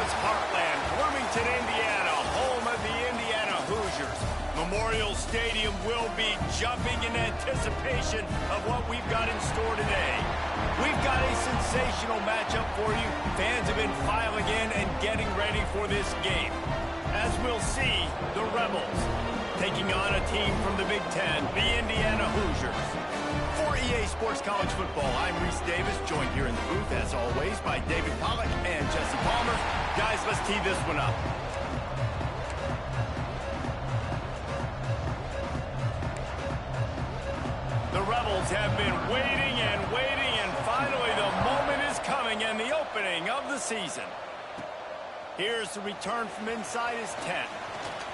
America's heartland, Bloomington, Indiana, home of the Indiana Hoosiers. Memorial Stadium will be jumping in anticipation of what we've got in store today. We've got a sensational matchup for you. Fans have been filing in and getting ready for this game. As we'll see, the Rebels taking on a team from the Big Ten, the Indiana Hoosiers. For EA Sports College Football, I'm Reese Davis, joined here in the booth, as always, by David Pollack and Jesse Palmer. Guys, let's tee this one up. The Rebels have been waiting, and finally the moment is coming, and the opening of the season. Here's the return from inside his 10.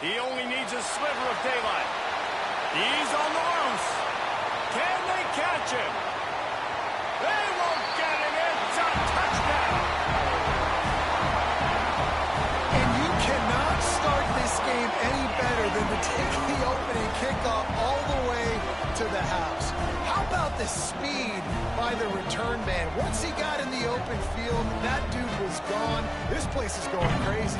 He only needs a sliver of daylight. He's on the loose. Can they catch him? They won't get him. It's a touchdown. And you cannot start this game any better than to take the opening kickoff all the way to the house. How about the speed by the return man? Once he got in the open field, that dude was gone. This place is going crazy.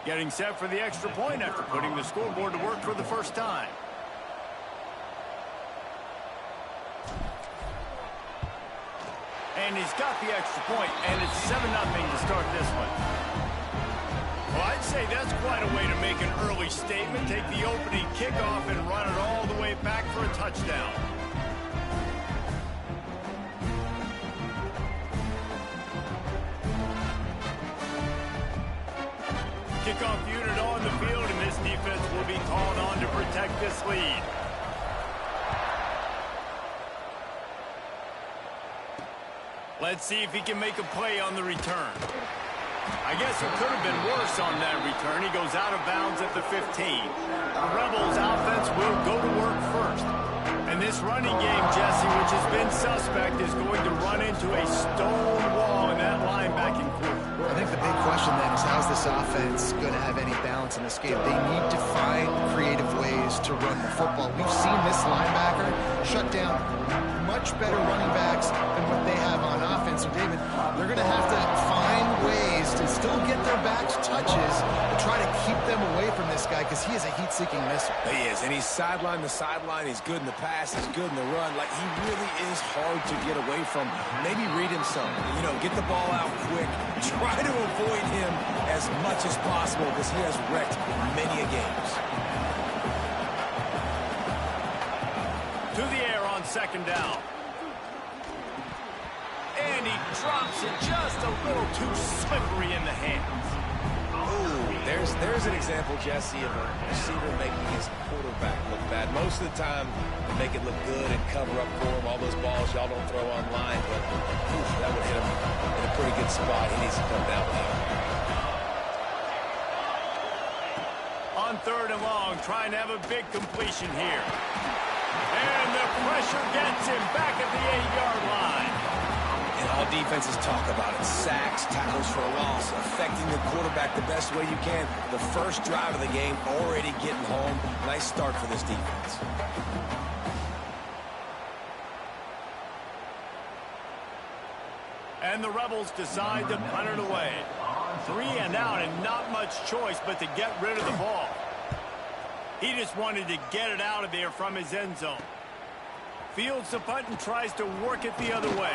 Getting set for the extra point after putting the scoreboard to work for the first time. And he's got the extra point, and it's 7-0 to start this one. Well, I'd say that's quite a way to make an early statement. Take the opening kickoff and run it all the way back for a touchdown. Kickoff unit on the field, and this defense will be called on to protect this lead. Let's see if he can make a play on the return. I guess it could have been worse on that return. He goes out of bounds at the 15. The Rebels offense will go to work first. And this running game, Jesse, which has been suspect, is going to run into a stone wall in that linebacking core. I think the big question then is, how's this offense going to have any balance in this game? They need to find creative ways to run the football. We've seen this linebacker shut down much better running backs than what they have on offense. So, David, they're going to have to find ways to still get their backs touches and try to keep them away from this guy, because he is a heat-seeking missile. He is, and he's sideline to sideline. He's good in the pass. He's good in the run. Like, he really is hard to get away from. Maybe read him some. You know, get the ball out quick. Try to avoid him as much as possible, because he has wrecked many a games. To the air on second down. And he drops it just a little too slippery in the hands. Ooh, there's an example, Jesse, of a receiver making his quarterback look bad. Most of the time, they make it look good and cover up for him. All those balls y'all don't throw online, but that would hit him in a pretty good spot. He needs to come down with that. On third and long, trying to have a big completion here. And the pressure gets him back at the 8-yard line. And all defenses talk about it. Sacks, tackles for a loss, affecting the quarterback the best way you can. The first drive of the game, already getting home. Nice start for this defense. And the Rebels decide to punt it away. 3 and out, and not much choice but to get rid of the ball. He just wanted to get it out of there from his end zone. Fields the punt and tries to work it the other way.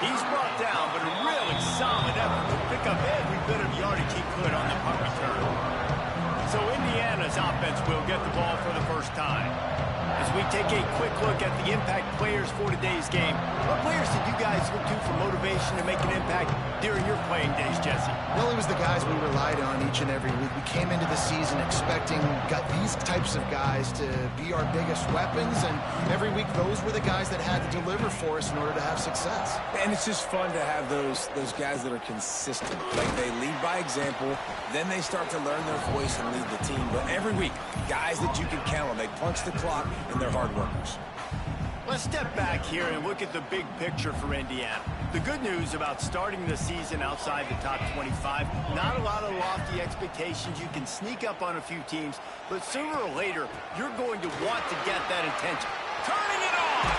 He's brought down, but a really solid effort to pick up every bit of yardage he could on the punt return. So Indiana's offense will get the ball for the first time. As we take a quick look at the impact players for today's game, what players did you guys look to for motivation to make an impact during your playing days, Jesse? Well, it was the guys we relied on each and every week. We came into the season expecting these types of guys to be our biggest weapons, and every week those were the guys that had to deliver for us in order to have success. And it's just fun to have those guys that are consistent. Like, they lead by example, then they start to learn their voice and lead the team. But every week, guys that you can count on, they punch the clock, and they're hard workers. Let's step back here and look at the big picture for Indiana. The good news about starting the season outside the top 25, not a lot of lofty expectations. You can sneak up on a few teams, but sooner or later, you're going to want to get that attention. Turning it on!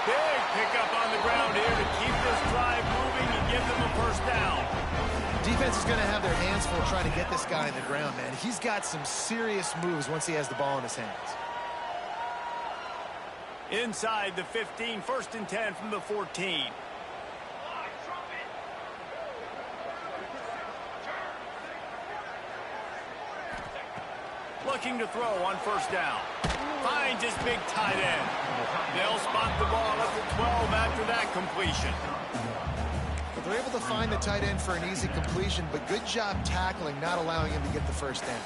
Big pickup on the ground here to keep this drive moving and give them a first down. Defense is going to have their hands full trying to get this guy in the ground, man. He's got some serious moves once he has the ball in his hands. Inside the 15, 1st and 10 from the 14. Looking to throw on 1st down. Finds his big tight end. They'll spot the ball at the 12 after that completion. They're able to find the tight end for an easy completion, but good job tackling, not allowing him to get the first down.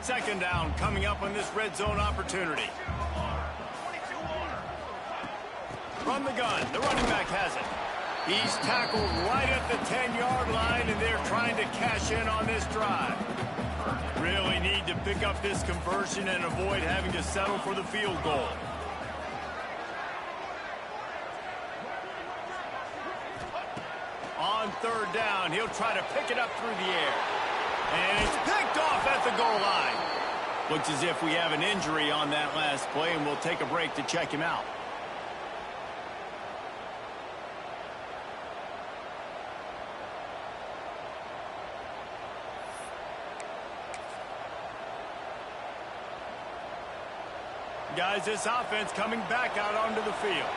2nd down coming up on this red zone opportunity. From the gun, the running back has it. He's tackled right at the 10-yard line, and they're trying to cash in on this drive. Really need to pick up this conversion and avoid having to settle for the field goal. On 3rd down, he'll try to pick it up through the air. And it's picked off at the goal line. Looks as if we have an injury on that last play, and we'll take a break to check him out. Guys, this offense coming back out onto the field.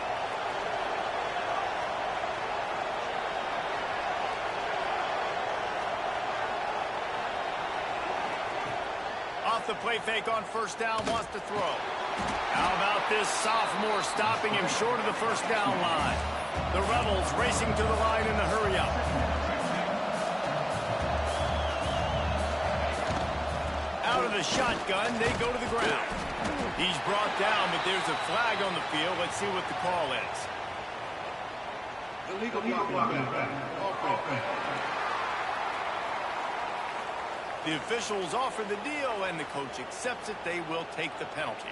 Off the play fake on 1st down, wants to throw. How about this sophomore stopping him short of the 1st down line? The Rebels racing to the line in the hurry-up. Out of the shotgun, they go to the ground. He's brought down, but there's a flag on the field. Let's see what the call is. Illegal blocking. The officials offer the deal, and the coach accepts it. They will take the penalty.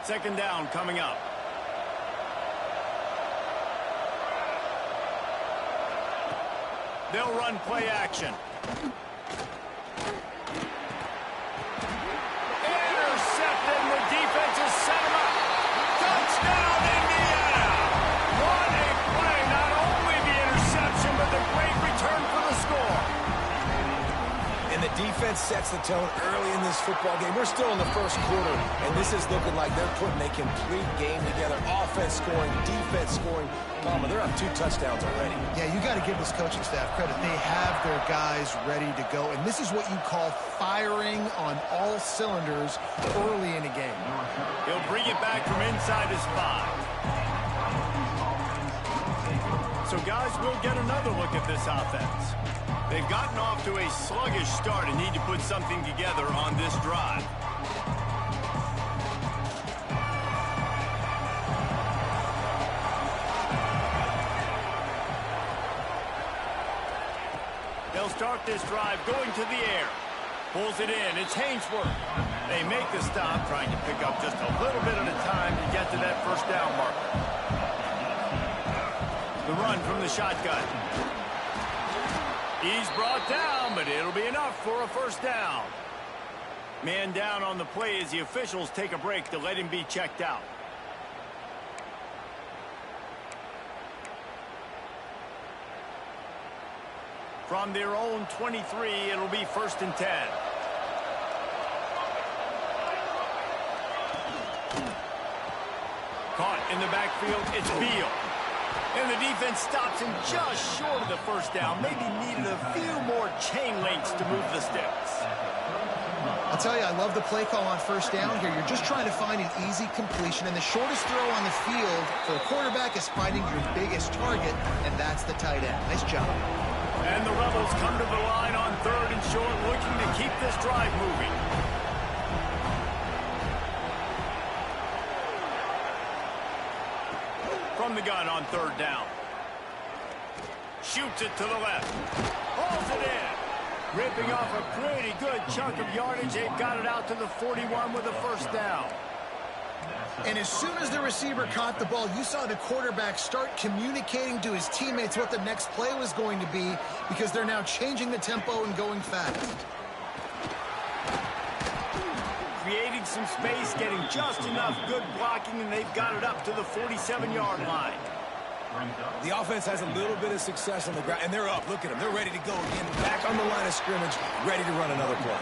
2nd down coming up. They'll run play action. Intercepted, and the defense has set him up. Touchdown, Indiana! What a play. Not only the interception, but the great return for the score. And the defense sets the tone early in this football game. We're still in the 1st quarter, and this is looking like they're putting a complete game together. Offense scoring, defense scoring. Mama, they're up 2 touchdowns already. Yeah, you got to give this coaching staff credit. They have their guys ready to go, and this is what you call firing on all cylinders early in a game. He'll bring it back from inside his 5. So, guys, we'll get another look at this offense. They've gotten off to a sluggish start and need to put something together on this drive. They'll start this drive going to the air. Pulls it in. It's Hainsworth. They make the stop, trying to pick up just a little bit at a time to get to that 1st down marker. The run from the shotgun. He's brought down, but it'll be enough for a 1st down. Man down on the play as the officials take a break to let him be checked out. From their own 23, it'll be 1st and 10. Caught in the backfield, it's Beal. And the defense stops him just short of the 1st down. Maybe needed a few more chain links to move the sticks. I'll tell you, I love the play call on 1st down here. You're just trying to find an easy completion, and the shortest throw on the field for a quarterback is finding your biggest target, and that's the tight end. Nice job. And the Rebels come to the line on 3rd and short, looking to keep this drive moving. From the gun on 3rd down. Shoots it to the left. Hauls it in. Ripping off a pretty good chunk of yardage. They've got it out to the 41 with a first down. And as soon as the receiver caught the ball, you saw the quarterback start communicating to his teammates what the next play was going to be, because they're now changing the tempo and going fast. Creating some space, getting just enough good blocking, and they've got it up to the 47-yard line. The offense has a little bit of success on the ground, and they're up. Look at them. They're ready to go again. Back on the line of scrimmage, ready to run another play.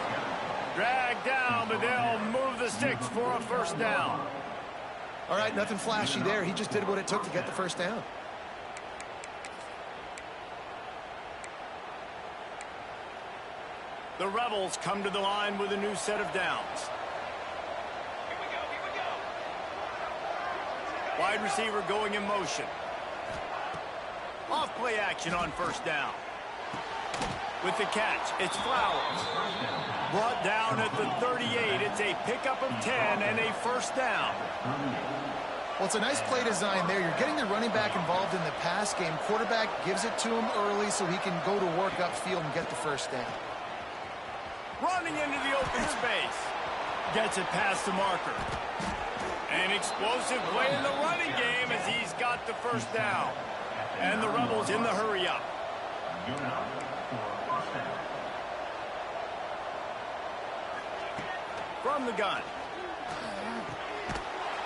Dragged down, but they'll move the sticks for a first down. All right, nothing flashy there. He just did what it took to get the first down. The Rebels come to the line with a new set of downs. Wide receiver going in motion. Off play action on first down. With the catch, it's Flowers. Brought down at the 38. It's a pickup of 10 and a first down. Well, it's a nice play design there. You're getting the running back involved in the pass game. Quarterback gives it to him early so he can go to work upfield and get the first down. Running into the open space. Gets it past the marker. An explosive play in the running game as he's got the first down. And the Rebels in the hurry up. From the gun.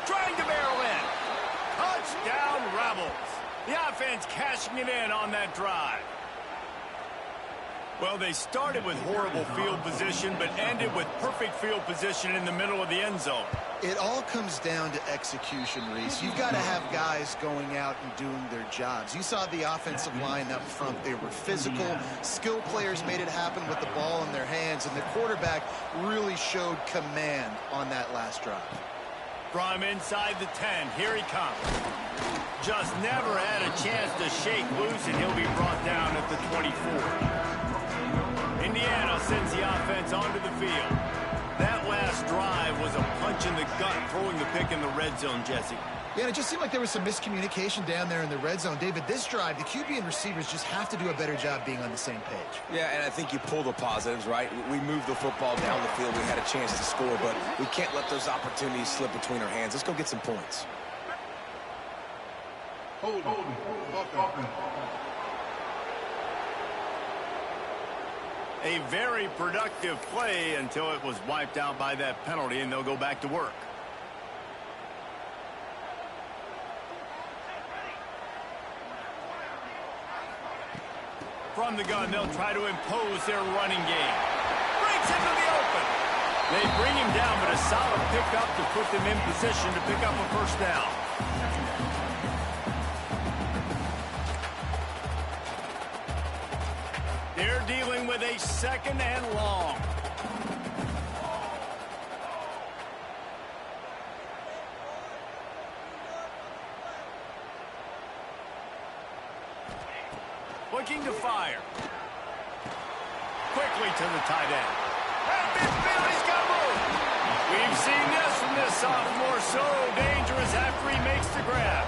Trying to barrel in. Touchdown, Rebels. The offense cashing it in on that drive. Well, they started with horrible field position, but ended with perfect field position in the middle of the end zone. It all comes down to execution, Reese. You've got to have guys going out and doing their jobs. You saw the offensive line up front. They were physical. Skill players made it happen with the ball in their hands, and the quarterback really showed command on that last drive. From inside the 10, here he comes. Just never had a chance to shake loose, and he'll be brought down at the 24. Indiana sends the offense onto the field. That last drive was a punch in the gut, throwing the pick in the red zone, Jesse. Yeah, and it just seemed like there was some miscommunication down there in the red zone. David, this drive, the QB and receivers just have to do a better job being on the same page. Yeah, and I think you pull the positives, right? We moved the football down the field. We had a chance to score, but we can't let those opportunities slip between our hands. Let's go get some points. Hold. A very productive play until it was wiped out by that penalty, and they'll go back to work. From the gun, they'll try to impose their running game. Breaks into the open. They bring him down, but a solid pickup to put them in position to pick up a first down. They're dealing with a second and long. Looking to fire. Quickly to the tight end. And Billy's got moved. We've seen this from this sophomore, so dangerous after he makes the grab.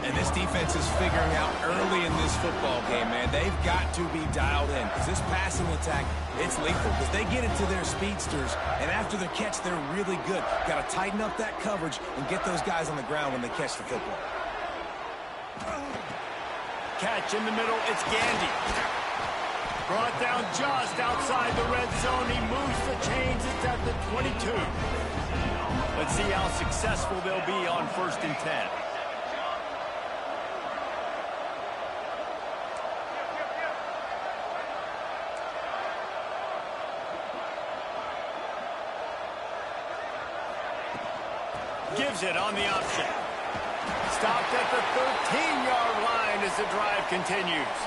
And this defense is figuring out early in this football game, man. They've got to be dialed in, because this passing attack, it's lethal, because they get into their speedsters, and after the catch, they're really good. Got to tighten up that coverage and get those guys on the ground when they catch the football. Catch in the middle, it's Gandy. Brought down just outside the red zone. He moves the chains. It's at the 22. Let's see how successful they'll be on 1st and 10. Gives it on the option. Stopped at the 13-yard line as the drive continues.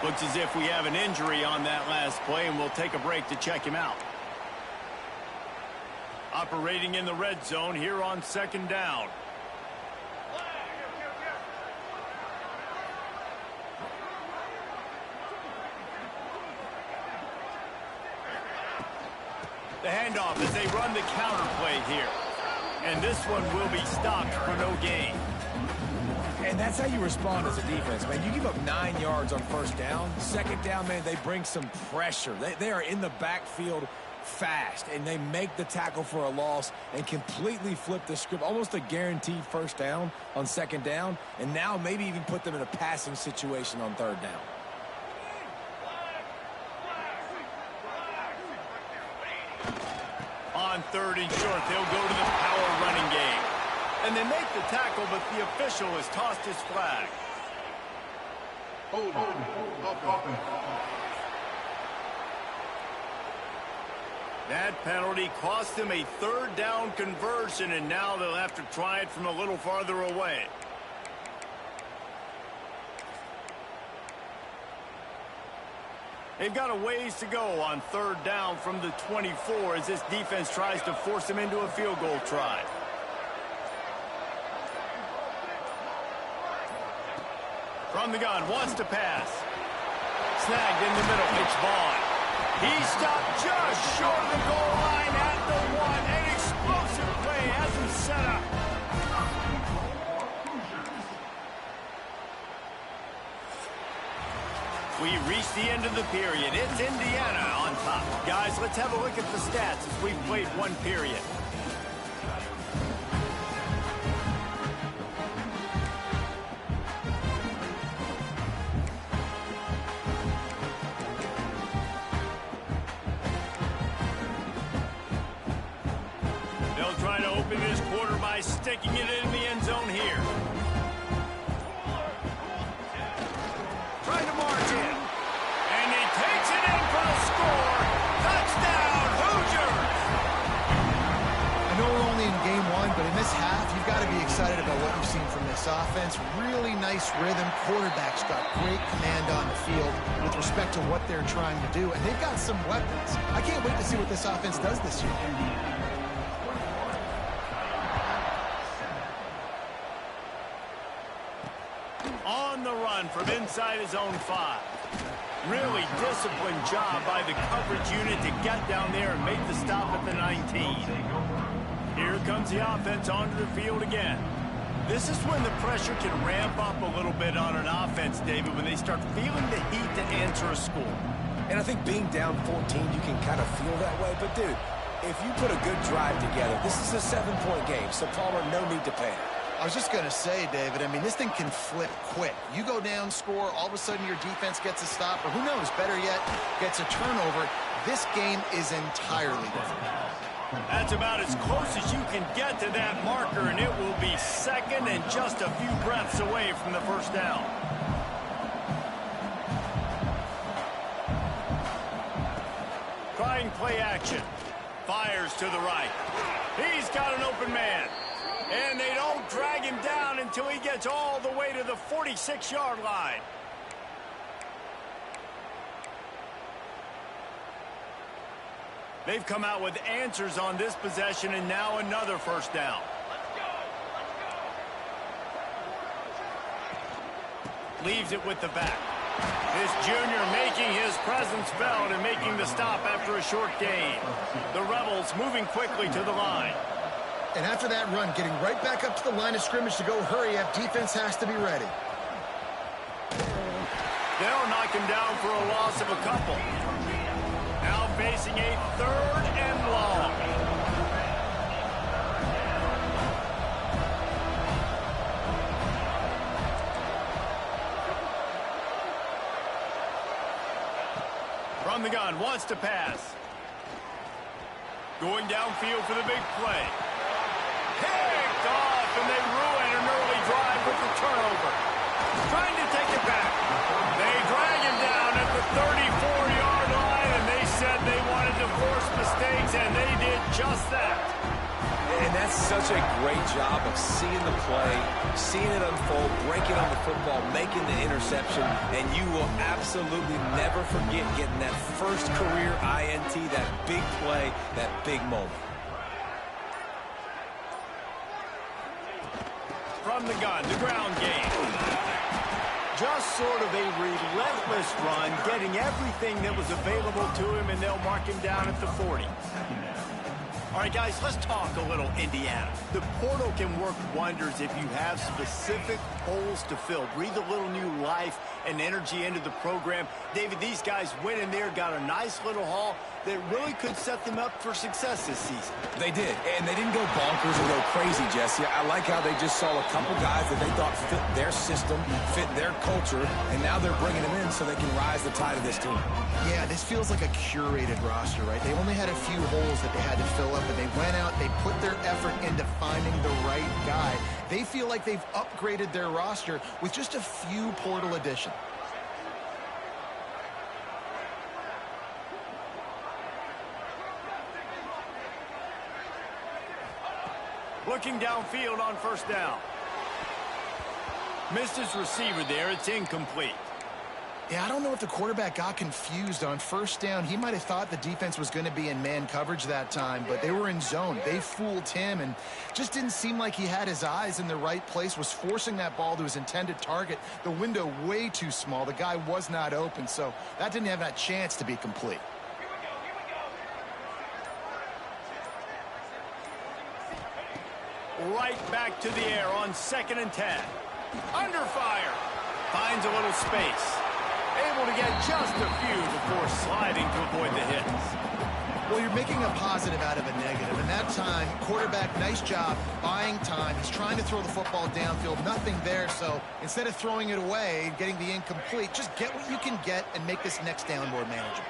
Looks as if we have an injury on that last play, and we'll take a break to check him out. Operating in the red zone here on 2nd down. The handoff as they run the counter play here. And this one will be stopped for no gain. And And that's how you respond as a defense, man. You give up 9 yards on first down. Second down, man, they bring some pressure. They are in the backfield fast, and they make the tackle for a loss and completely flip the script. Almost a guaranteed first down on second down, and now maybe even put them in a passing situation on third down. On third and short, they'll go to the power running game. And they make the tackle, but the official has tossed his flag. That penalty cost them a third down conversion, and now they'll have to try it from a little farther away. They've got a ways to go on third down from the 24 as this defense tries to force them into a field goal try. From the gun, wants to pass. Snagged in the middle, it's Vaughn. He stopped just short of the goal line at the 1. An explosive play has him set up. We reach the end of the period. It's Indiana on top. Guys, let's have a look at the stats as we've played one period. They'll try to open this quarter by sticking it in the end zone here. Trying to march in. And he takes it in for the score. Touchdown, Hoosiers! I know we're only in game 1, but in this half, you've got to be excited about what you've seen from this offense. Really nice rhythm. Quarterback's got great command on the field with respect to what they're trying to do. And they've got some weapons. I can't wait to see what this offense does this year. On the run from inside his own 5. Really disciplined job by the coverage unit to get down there and make the stop at the 19. Here comes the offense onto the field again. This is when the pressure can ramp up a little bit on an offense, David, when they start feeling the heat to answer a score. And I think being down 14, you can kind of feel that way. But, dude, if you put a good drive together, this is a 7-point game, so Palmer, no need to panic. I was just going to say, David, I mean, this thing can flip quick. You go down, score, all of a sudden your defense gets a stop, or who knows, better yet, gets a turnover. This game is entirely different. That's about as close as you can get to that marker, and it will be second and just a few breaths away from the first down. Trying play action. Fires to the right. He's got an open man. And they don't drag him down until he gets all the way to the 46-yard line. They've come out with answers on this possession, and now another first down. Leaves it with the back. This junior making his presence felt and making the stop after a short gain. The Rebels moving quickly to the line. And after that run, getting right back up to the line of scrimmage to go hurry up, defense has to be ready. They'll knock him down for a loss of a couple. Now facing a third and long. From the gun, wants to pass. Going downfield for the big play. Picked off, and they ruin an early drive with the turnover. Trying to take it back. They drag him down at the 34-yard line, and they said they wanted to force mistakes, and they did just that. And that's such a great job of seeing the play, seeing it unfold, breaking on the football, making the interception, and you will absolutely never forget getting that first career INT, that big play, that big moment. From the gun, the ground game. Just sort of a relentless run, getting everything that was available to him, and they'll mark him down at the 40. All right, guys, let's talk a little Indiana. The portal can work wonders if you have specific holes to fill. Breathe a little new life and energy into the program. David, these guys went in there, got a nice little haul that really could set them up for success this season. They did, and they didn't go bonkers or go crazy, Jesse. I like how they just saw a couple guys that they thought fit their system, fit their culture, and now they're bringing them in so they can rise the tide of this team. Yeah, this feels like a curated roster, right? They only had a few holes that they had to fill up, and they went out, they put their effort into finding the right guy. They feel like they've upgraded their roster with just a few portal additions. Looking downfield on first down. Missed his receiver there. It's incomplete. Yeah, I don't know if the quarterback got confused on first down. He might have thought the defense was going to be in man coverage that time, but they were in zone. They fooled him and just didn't seem like he had his eyes in the right place, was forcing that ball to his intended target. The window way too small. The guy was not open, so that didn't have that chance to be complete. Right back to the air on 2nd and 10. Under fire. Finds a little space. Able to get just a few before sliding to avoid the hits. Well, you're making a positive out of a negative. And that time, quarterback, nice job buying time. He's trying to throw the football downfield. Nothing there, so instead of throwing it away and getting the incomplete, just get what you can get and make this next down more manageable.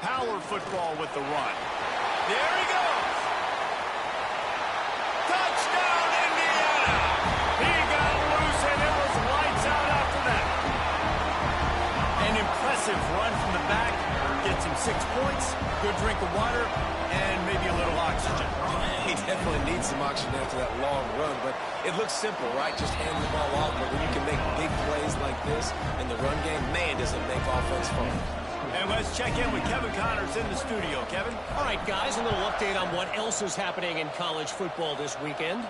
Power football with the run. There he goes. Touchdown, Indiana. He got loose, and it was lights out after that. An impressive run from the back. Gets him 6 points, good drink of water, and maybe a little oxygen. He definitely needs some oxygen after that long run, but it looks simple, right? Just hand the ball off, but when you can make big plays like this in the run game, man, does it make offense fun. And let's check in with Kevin Connors in the studio. Kevin? All right, guys, a little update on what else is happening in college football this weekend.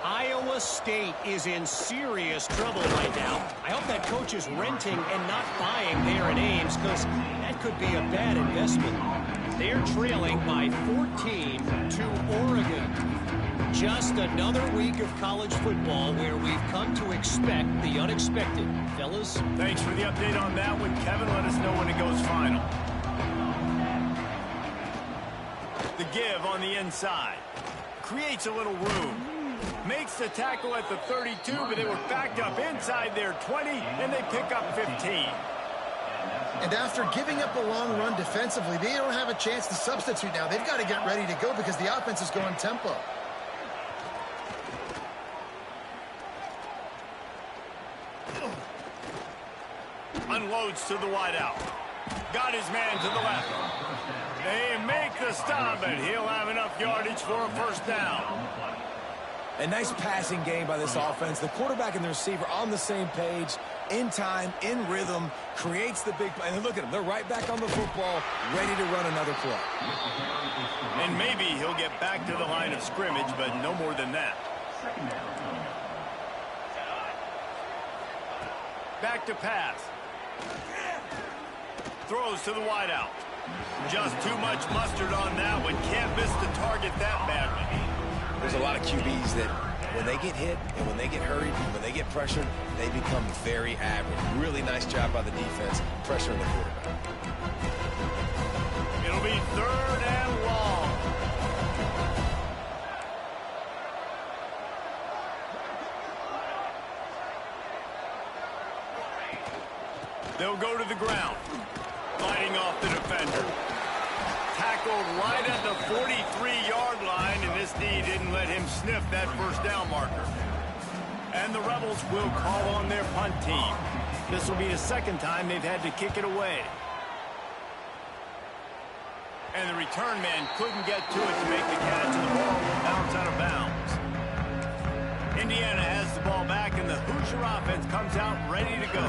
Iowa State is in serious trouble right now. I hope that coach is renting and not buying there in Ames, because that could be a bad investment. They're trailing by 14 to Oregon. Just another week of college football where we've come to expect the unexpected. Fellas? Thanks for the update on that one, Kevin. Let us know when it goes final. The give on the inside. Creates a little room. Makes the tackle at the 32, but they were backed up inside their 20, and they pick up 15. And after giving up a long run defensively, they don't have a chance to substitute now. They've got to get ready to go because the offense is going tempo. Unloads to the wideout. Got his man to the left. They make the stop, and he'll have enough yardage for a first down. A nice passing game by this offense. The quarterback and the receiver on the same page, in time, in rhythm, creates the big play. And look at them. They're right back on the football, ready to run another play. And maybe he'll get back to the line of scrimmage, but no more than that. Back to pass. Throws to the wideout. Just too much mustard on that one. Can't miss the target that badly. There's a lot of QBs that when they get hit and when they get hurried and when they get pressured, they become very average. Really nice job by the defense pressuring the quarterback. It'll be 3rd and long. They'll go to the ground. Fighting off the defender. Tackled right at the 43-yard line, and this D didn't let him sniff that first down marker. And the Rebels will call on their punt team. This will be the second time they've had to kick it away. And the return man couldn't get to it to make the catch, and the ball will bounce out of bounds. Indiana has the ball back, and the Hoosier offense comes out ready to go.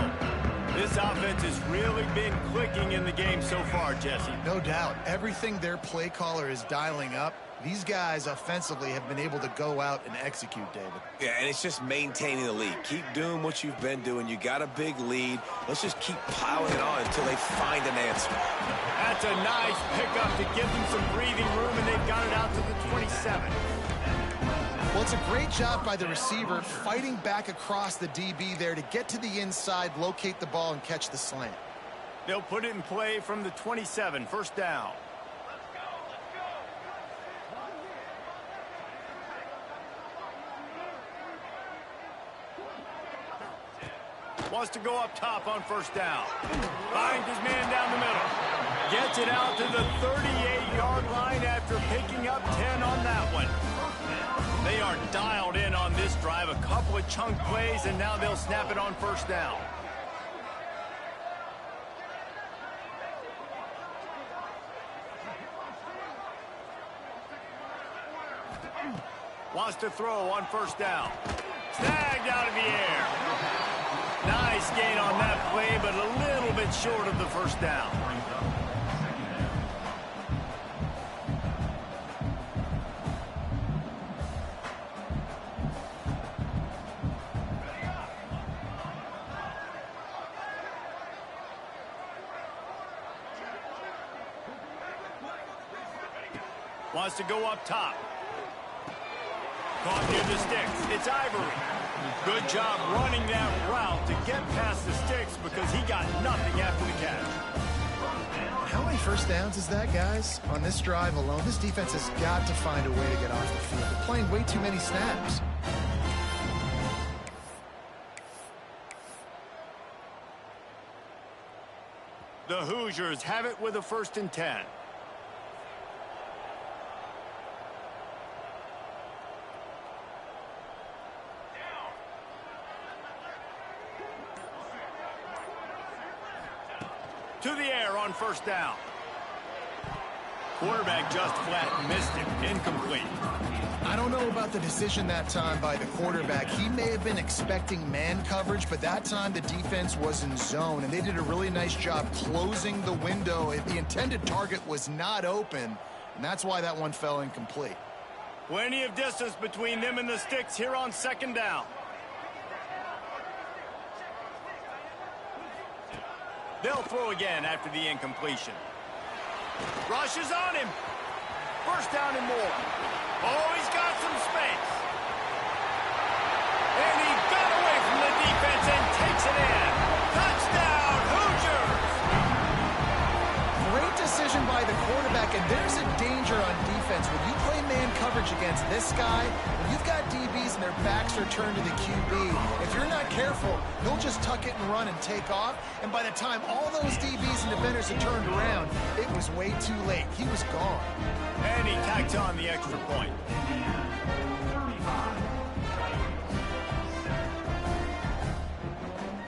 This offense has really been clicking in the game so far, Jesse. No doubt. Everything their play caller is dialing up, these guys offensively have been able to go out and execute, David. Yeah, and it's just maintaining the lead. Keep doing what you've been doing. You got a big lead. Let's just keep piling it on until they find an answer. That's a nice pickup to give them some breathing room, and they've got it out to the 27. Well, it's a great job by the receiver fighting back across the DB there to get to the inside, locate the ball, and catch the slant. They'll put it in play from the 27, first down. Wants to go up top on first down. Finds his man down the middle. Gets it out to the 38-yard line after picking up 10 on that one. They are dialed in on this drive. A couple of chunk plays, and now they'll snap it on first down. Wants to throw on first down. Snagged out of the air. Nice gain on that play, but a little bit short of the first down. Wants to go up top. Caught near the sticks. It's Ivory. Good job running that route to get past the sticks because he got nothing after the catch. How many first downs is that, guys? On this drive alone, this defense has got to find a way to get off the field. They're playing way too many snaps. The Hoosiers have it with a 1st and 10. To the air on first down. Quarterback just flat missed it. Incomplete. I don't know about the decision that time by the quarterback. He may have been expecting man coverage, but that time the defense was in zone, and they did a really nice job closing the window. The intended target was not open, and that's why that one fell incomplete. Plenty of distance between them and the sticks here on 2nd down. They'll throw again after the incompletion. Rushes on him. 1st down and more. Oh, he's got some space. And he got away from the defense and takes it in. Touchdown, Hoosiers! Great decision by the quarterback, and there's a danger on defense. When you play man coverage against this guy, when you've got DBs and their backs are turned to the QB, if you're not careful, he'll just tuck it and run and take off. And by the time all those DBs and defenders had turned around, it was way too late. He was gone. And he tacks on the extra point.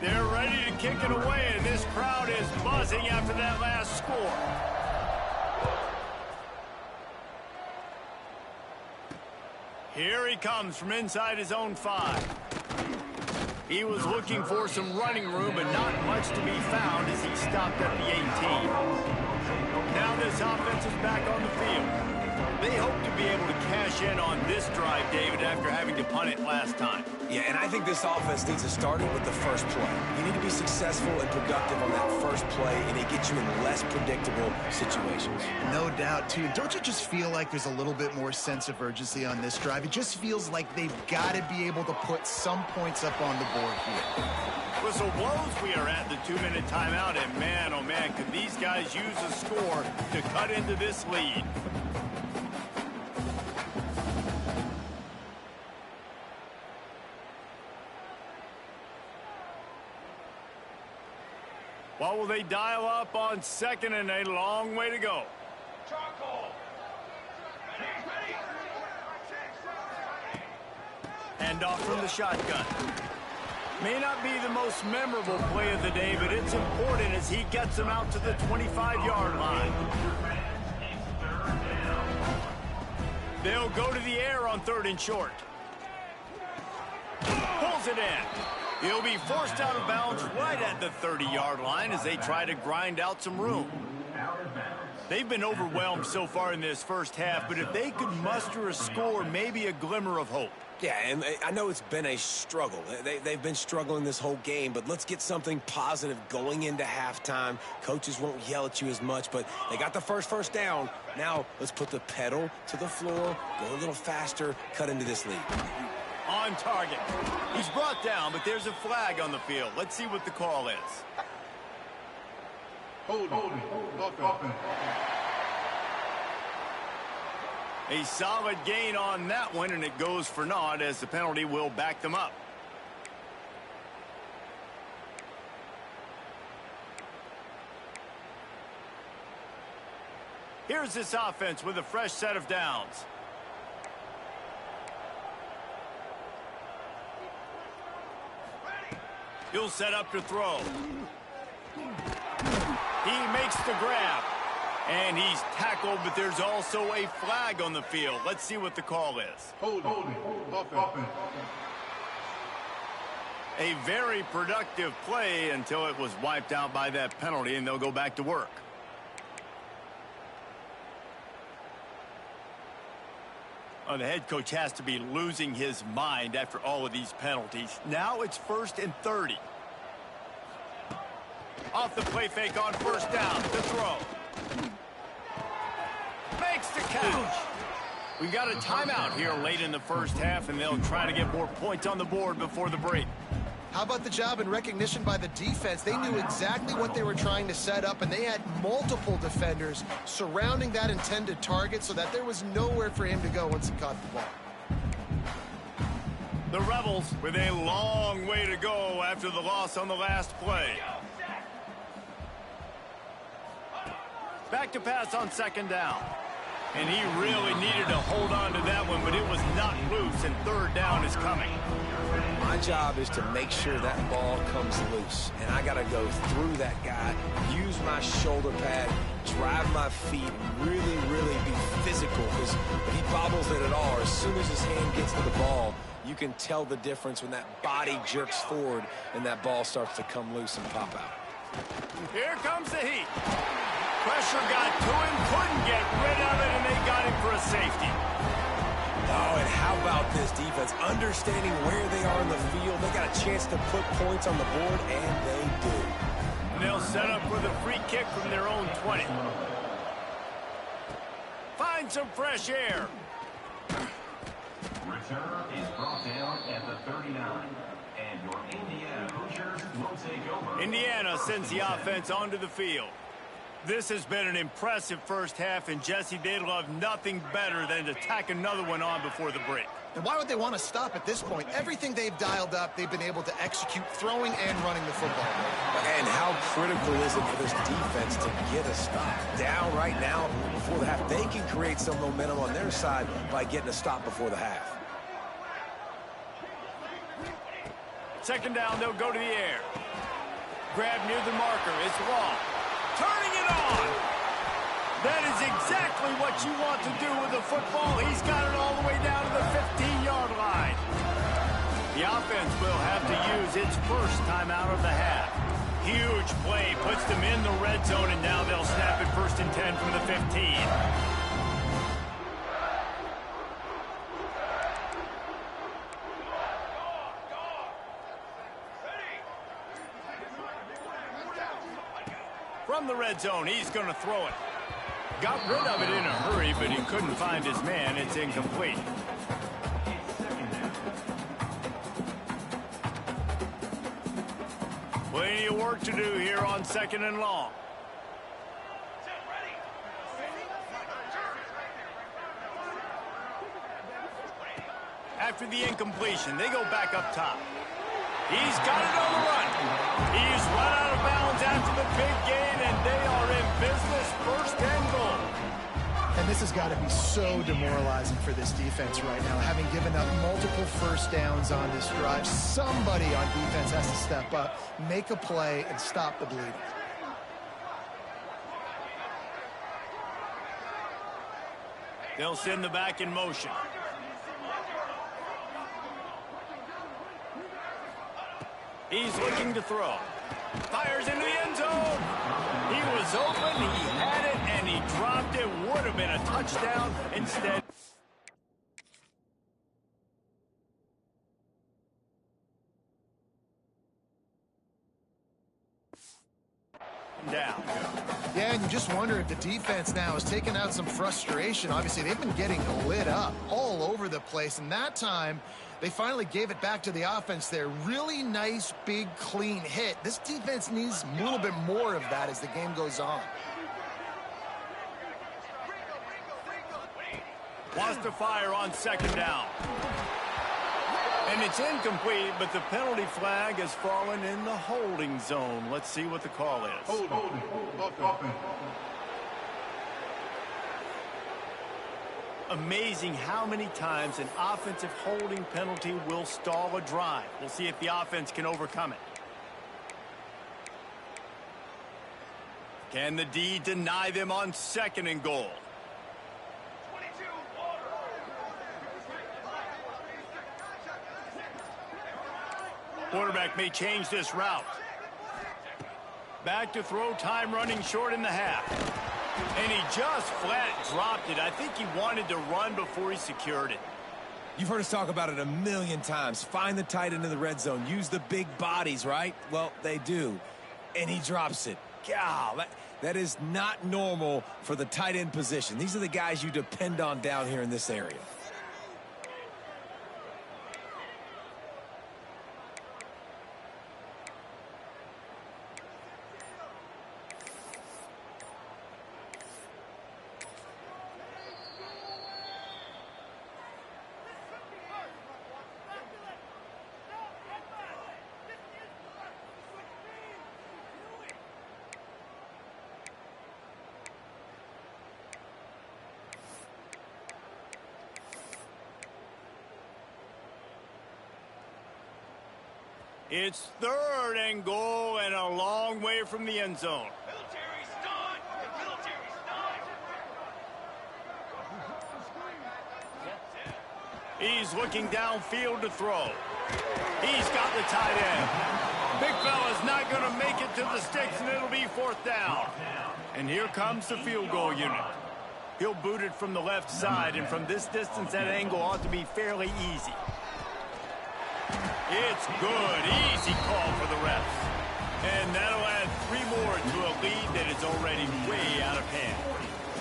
They're ready to kick it away, and this crowd is buzzing after that last score. Here he comes from inside his own 5. He was looking for some running room, but not much to be found as he stopped at the 18. Now this offense is back on the field. They hope to be able to cash in on this drive, David, after having to punt it last time. Yeah, and I think this offense needs to start it with the first play. You need to be successful and productive on that first play, and it gets you in less predictable situations. No doubt, too. Don't you just feel like there's a little bit more sense of urgency on this drive? It just feels like they've got to be able to put some points up on the board here. Whistle blows, we are at the 2-minute timeout, and man, oh man, could these guys use a score to cut into this lead. What will they dial up on 2nd and a long way to go? Hand off from the shotgun. May not be the most memorable play of the day, but it's important as he gets them out to the 25-yard line. They'll go to the air on 3rd and short. Pulls it in. He'll be forced out of bounds right at the 30-yard line as they try to grind out some room. They've been overwhelmed so far in this first half, but if they could muster a score, maybe a glimmer of hope. Yeah, and I know it's been a struggle. They've been struggling this whole game, but let's get something positive going into halftime. Coaches won't yell at you as much, but they got the first down. Now let's put the pedal to the floor, go a little faster, cut into this lead. On target. He's brought down, but there's a flag on the field. Let's see what the call is. Hold. A solid gain on that one, and it goes for naught as the penalty will back them up. Here's this offense with a fresh set of downs. He'll set up to throw. He makes the grab. And he's tackled, but there's also a flag on the field. Let's see what the call is. Hold. A very productive play until it was wiped out by that penalty, and they'll go back to work. Oh, the head coach has to be losing his mind after all of these penalties. Now it's 1st and 30. Off the play fake on first down. The throw. Makes the catch. We've got a timeout here late in the first half, and they'll try to get more points on the board before the break. How about the job and recognition by the defense? They knew exactly what they were trying to set up, and they had multiple defenders surrounding that intended target so that there was nowhere for him to go once he caught the ball. The Rebels with a long way to go after the loss on the last play. Back to pass on 2nd down. And he really needed to hold on to that one, but it was not loose, and 3rd down is coming. My job is to make sure that ball comes loose, and I got to go through that guy, use my shoulder pad, drive my feet, really be physical, because if he bobbles it at all, as soon as his hand gets to the ball, you can tell the difference when that body jerks forward and that ball starts to come loose and pop out. Here comes the heat. Pressure got to him, couldn't get rid of it, and they got him for a safety. Oh, and how about this defense? Understanding where they are in the field, they got a chance to put points on the board, and they do. And they'll set up with a free kick from their own 20. Find some fresh air. Return is brought down at the 39. And your Indiana Hoosiers will take over. Indiana sends the offense onto the field. This has been an impressive first half, and Jesse, they'd love nothing better than to tack another one on before the break. And why would they want to stop at this point? Everything they've dialed up, they've been able to execute, throwing and running the football. And how critical is it for this defense to get a stop? Down right now before the half. They can create some momentum on their side by getting a stop before the half. 2nd down, they'll go to the air. Grab near the marker. It's long. Turning it on. That is exactly what you want to do with the football. He's got it all the way down to the 15-yard line. The offense will have to use its first timeout of the half. Huge play puts them in the red zone, and now they'll snap it 1st and 10 from the 15. From the red zone, he's going to throw it. Got rid of it in a hurry, but he couldn't find his man. It's incomplete. Plenty of work to do here on 2nd and long. After the incompletion, they go back up top. He's got it on the run. He's run out of bounds after the big gain, and they are in business, 1st and goal. And this has got to be so demoralizing for this defense right now, having given up multiple 1st downs on this drive. Somebody on defense has to step up, make a play, and stop the bleeding. They'll send the back in motion. He's looking to throw. Fires into the end zone. He was open, he had it, and he dropped it. Would have been a touchdown. Instead, down. Yeah, and you just wonder if the defense now is taking out some frustration. Obviously, they've been getting lit up all over the place, and that time they finally gave it back to the offense there. Really nice, big, clean hit. This defense needs a little bit more of that as the game goes on. Wants to fire on second down. And it's incomplete, but the penalty flag has fallen in the holding zone. Let's see what the call is. Amazing how many times an offensive holding penalty will stall a drive. We'll see if the offense can overcome it. Can the D deny them on second and goal? Quarterback may change this route. Back to throw, time running short in the half. And he just flat dropped it. I think he wanted to run before he secured it. You've heard us talk about it a million times. Find the tight end in the red zone. Use the big bodies, right? Well, they do. And he drops it. God, that is not normal for the tight end position. These are the guys you depend on down here in this area. It's third and goal and a long way from the end zone. He's looking downfield to throw. He's got the tight end. Big fella's not going to make it to the sticks, and it'll be fourth down. And here comes the field goal unit. He'll boot it from the left side, and from this distance, that angle ought to be fairly easy. It's good. Easy call for the refs. And that'll add 3 more to a lead that is already way out of hand.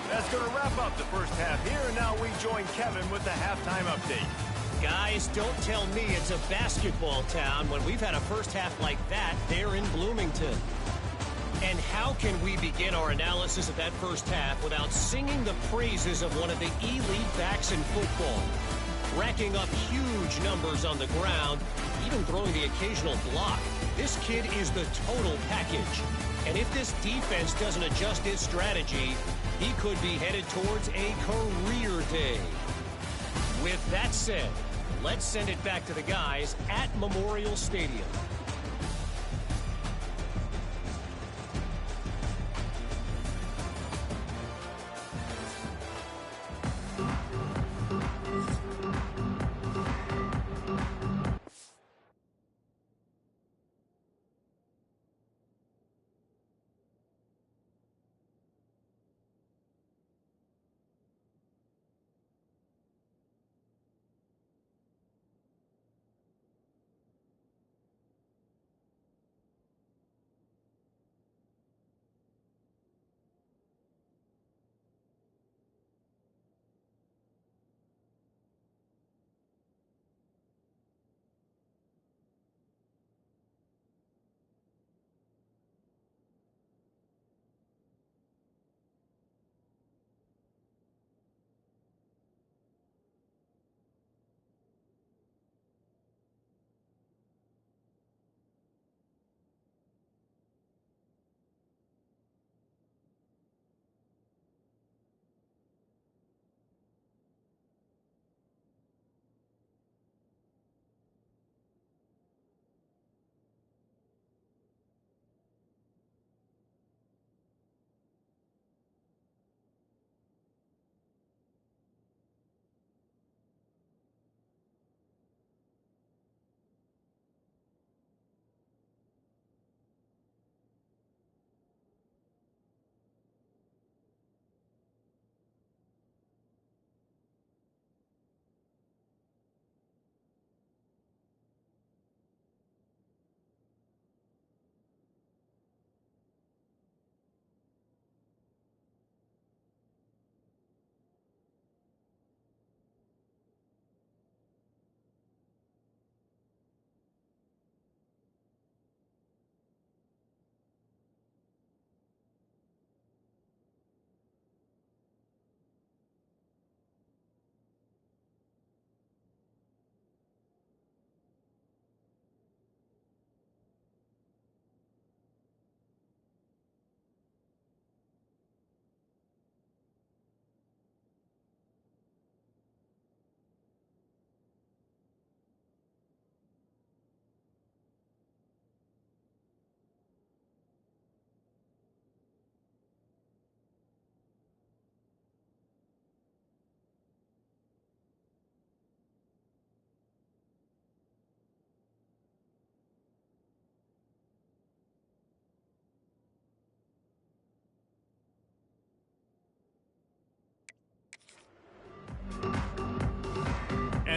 That's going to wrap up the first half here, and now we join Kevin with the halftime update. Guys, don't tell me it's a basketball town when we've had a first half like that there in Bloomington. And how can we begin our analysis of that first half without singing the praises of one of the elite backs in football? Racking up huge numbers on the ground, even throwing the occasional block. This kid is the total package. And if this defense doesn't adjust its strategy, he could be headed towards a career day. With that said, let's send it back to the guys at Memorial Stadium.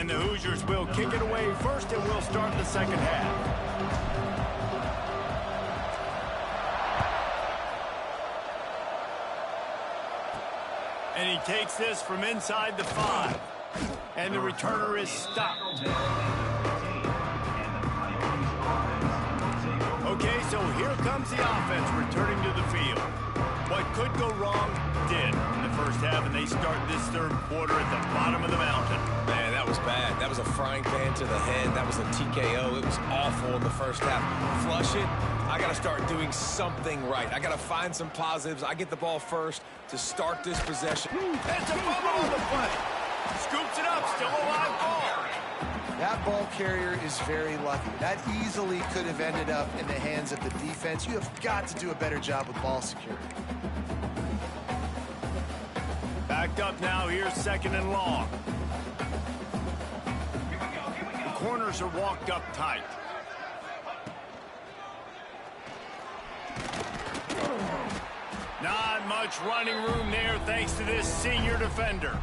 And the Hoosiers will kick it away first, and we'll start the second half. And he takes this from inside the 5. And the returner is stopped. Okay, so here comes the offense returning to the field. What could go wrong did in the first half, and they start this third quarter at the bottom of the mountain. Man, that was bad. That was a frying pan to the head. That was a TKO. It was awful in the first half. Flush it. I got to start doing something right. I got to find some positives. I get the ball first to start this possession. It's a fumble on the play. Scoops it up. Still a live ball. That ball carrier is very lucky. That easily could have ended up in the hands of the defense. You have got to do a better job with ball security. Backed up now. Here's second and long. The corners are walked up tight. Not much running room there thanks to this senior defender.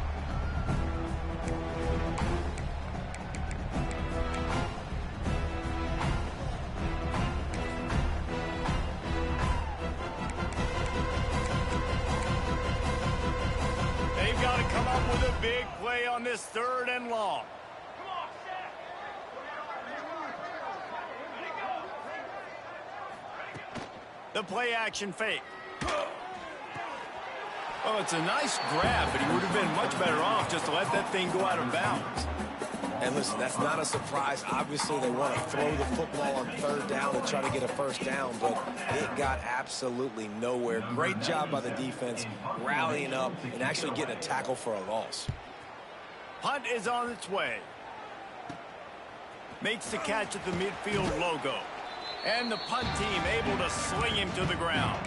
They've got to come up with a big play on this third and long. The play action fake. Oh, it's a nice grab, but he would have been much better off just to let that thing go out of bounds. And listen, that's not a surprise. Obviously, they want to throw the football on third down and try to get a first down, but it got absolutely nowhere. Great job by the defense, rallying up and actually getting a tackle for a loss. Punt is on its way. Makes the catch at the midfield logo. And the punt team able to sling him to the ground.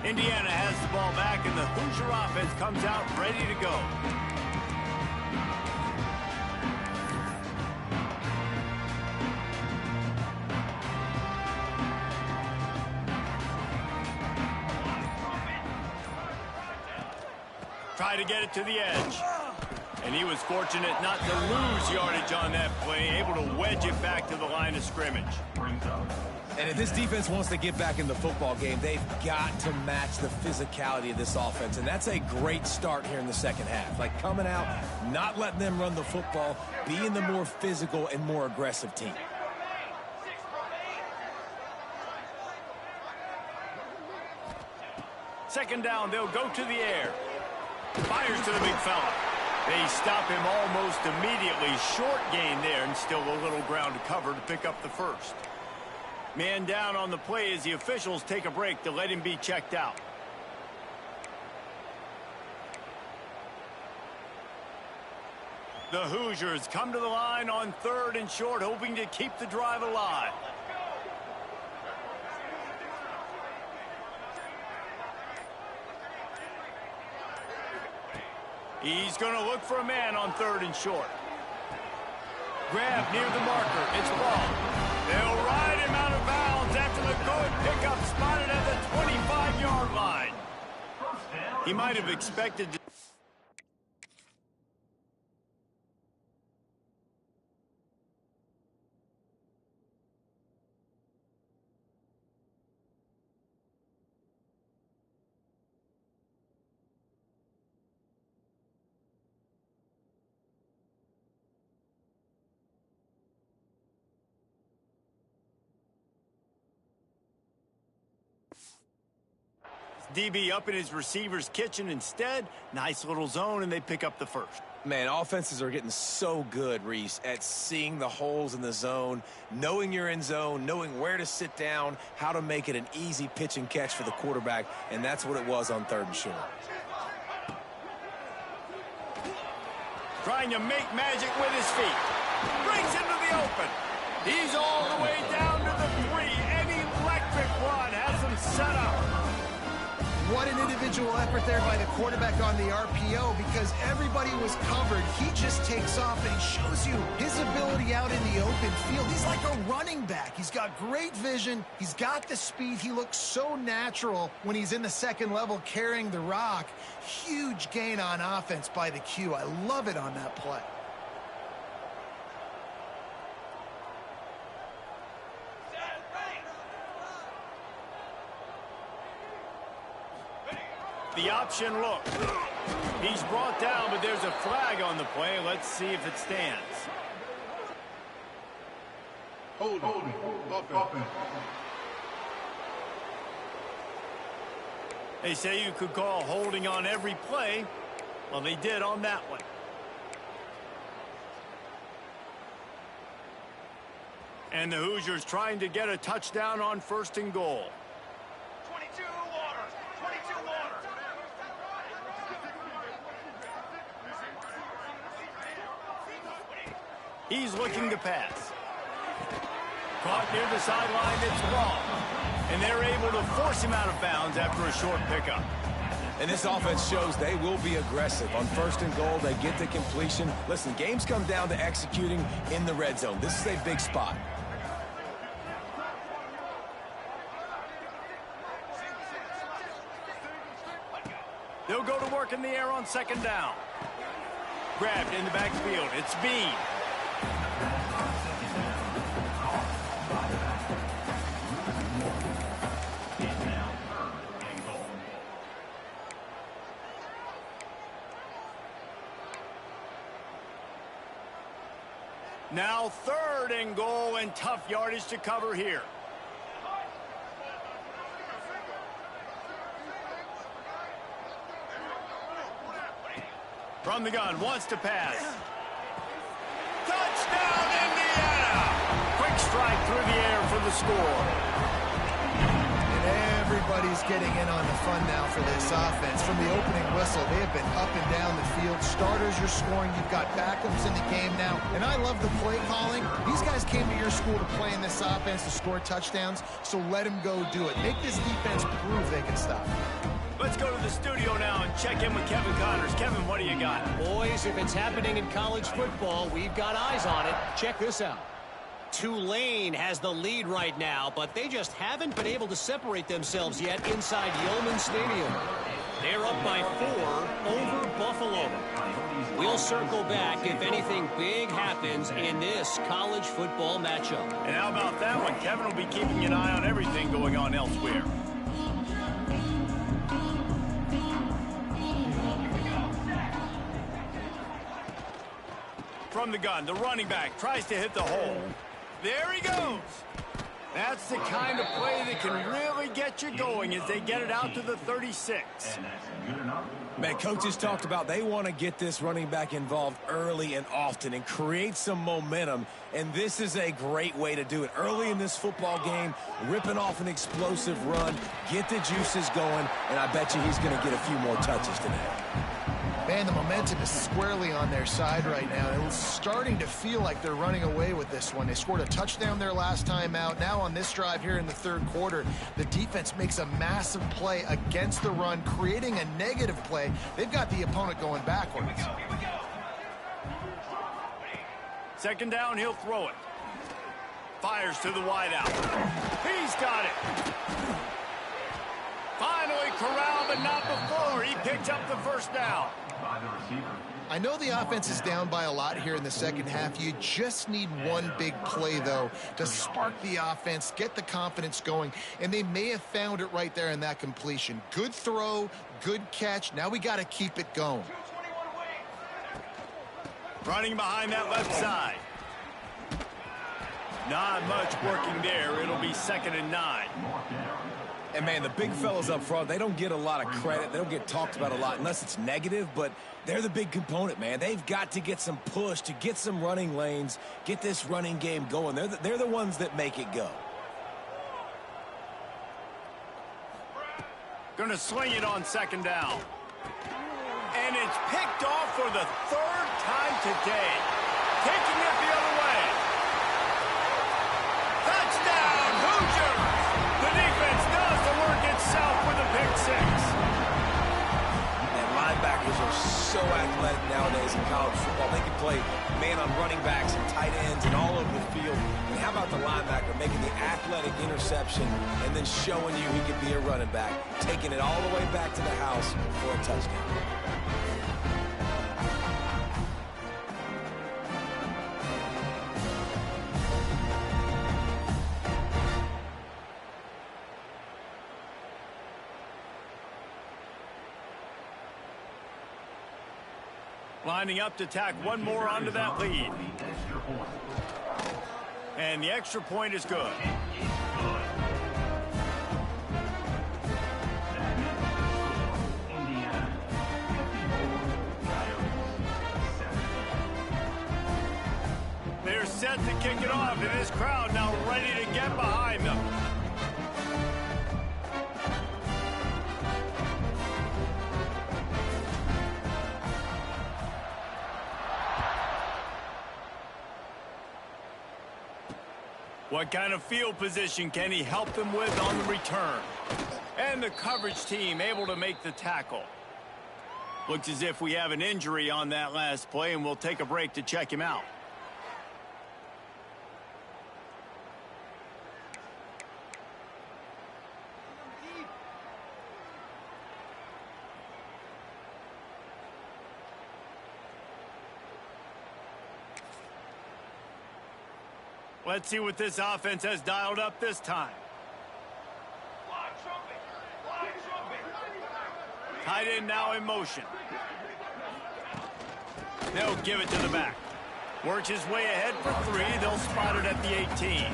Indiana has the ball back, and the Hoosier offense comes out ready to go. Try to get it to the edge. And he was fortunate not to lose yardage on that play, able to wedge it back to the line of scrimmage. And if this defense wants to get back in the football game, they've got to match the physicality of this offense. And that's a great start here in the second half. Like coming out, not letting them run the football, being the more physical and more aggressive team. Second down, they'll go to the air. Fires to the big fella. They stop him almost immediately. Short gain there, and still a little ground to cover to pick up the first. Man down on the play as the officials take a break to let him be checked out. The Hoosiers come to the line on third and short, hoping to keep the drive alive. He's going to look for a man on third and short. Grab near the marker. It's ball. They'll ride him out of bounds after the good pickup spotted at the 25-yard line. He might have expected to... DB up in his receiver's kitchen instead. Nice little zone, and they pick up the first. Man, offenses are getting so good, Reese, at seeing the holes in the zone, knowing you're in zone, knowing where to sit down, how to make it an easy pitch and catch for the quarterback, and that's what it was on third and short. Trying to make magic with his feet. Brings him to the open. He's all the way down to the 3. An electric run has him set up. What an individual effort there by the quarterback on the RPO, because everybody was covered. He just takes off, and he shows you his ability out in the open field. He's like a running back. He's got great vision. He's got the speed. He looks so natural when he's in the second level carrying the rock. Huge gain on offense by the Q. I love it on that play. The option look. He's brought down, but there's a flag on the play. Let's see if it stands. Hold on. They say you could call holding on every play. Well, they did on that one. And the Hoosiers trying to get a touchdown on 1st and goal. 22 water. 22 water. He's looking to pass. Caught near the sideline, it's wrong. And they're able to force him out of bounds after a short pickup. And this offense shows they will be aggressive. On 1st and goal, they get the completion. Listen, games come down to executing in the red zone. This is a big spot. They'll go to work in the air on 2nd down. Grabbed in the backfield. It's Bean. Now 3rd and goal, and tough yardage to cover here. From the gun, wants to pass. Touchdown, Indiana! Quick strike through the air for the score. And everybody's getting in on the fun now for this offense. From the opening whistle, they have been up and down the field. Starters are scoring. You've got backups in the game now. And I love the play calling. These guys came to your school to play in this offense to score touchdowns, so let them go do it. Make this defense prove they can stop. Let's go to the studio now and check in with Kevin Connors. Kevin, what do you got? Boys, if it's happening in college football, we've got eyes on it. Check this out. Tulane has the lead right now, but they just haven't been able to separate themselves yet inside Yeoman Stadium. They're up by 4 over Buffalo. We'll circle back if anything big happens in this college football matchup. And how about that one? Kevin will be keeping an eye on everything going on elsewhere. From the gun, the running back tries to hit the hole. There he goes. That's the kind of play that can really get you going as they get it out to the 36. Man, coaches talked about they want to get this running back involved early and often and create some momentum, and this is a great way to do it. Early in this football game, ripping off an explosive run, get the juices going, and I bet you he's going to get a few more touches today. Man, the momentum is squarely on their side right now. It's starting to feel like they're running away with this one. They scored a touchdown their last time out. Now on this drive here in the 3rd quarter, the defense makes a massive play against the run, creating a negative play. They've got the opponent going backwards. 2nd down, he'll throw it. Fires to the wideout. He's got it. Finally corralled, but not before. He picked up the 1st down. I know the offense is down by a lot here in the 2nd half. You just need one big play, though, to spark the offense, get the confidence going, and they may have found it right there in that completion. Good throw, good catch. Now we got to keep it going. Running behind that left side. Not much working there. It'll be 2nd and 9. And, man, the big fellas up front, they don't get a lot of credit. They don't get talked about a lot unless it's negative, but they're the big component, man. They've got to get some push to get some running lanes, get this running game going. They're the ones that make it go. Going to swing it on 2nd down. And it's picked off for the 3rd time today. Taking it the other way. Touchdown, Hoosiers! The defense does the work itself with a pick 6. so athletic nowadays in college football. They can play man on running backs and tight ends and all over the field. And how about the linebacker making the athletic interception and then showing you he could be a running back, taking it all the way back to the house for a touchdown. Lining up to tack one more onto that lead. And the extra point is good. They're set to kick it off, and this crowd now ready to get behind them. What kind of field position can he help them with on the return? And the coverage team able to make the tackle. Looks as if we have an injury on that last play, and we'll take a break to check him out. Let's see what this offense has dialed up this time. Tight end now in motion. They'll give it to the back. Works his way ahead for 3. They'll spot it at the 18.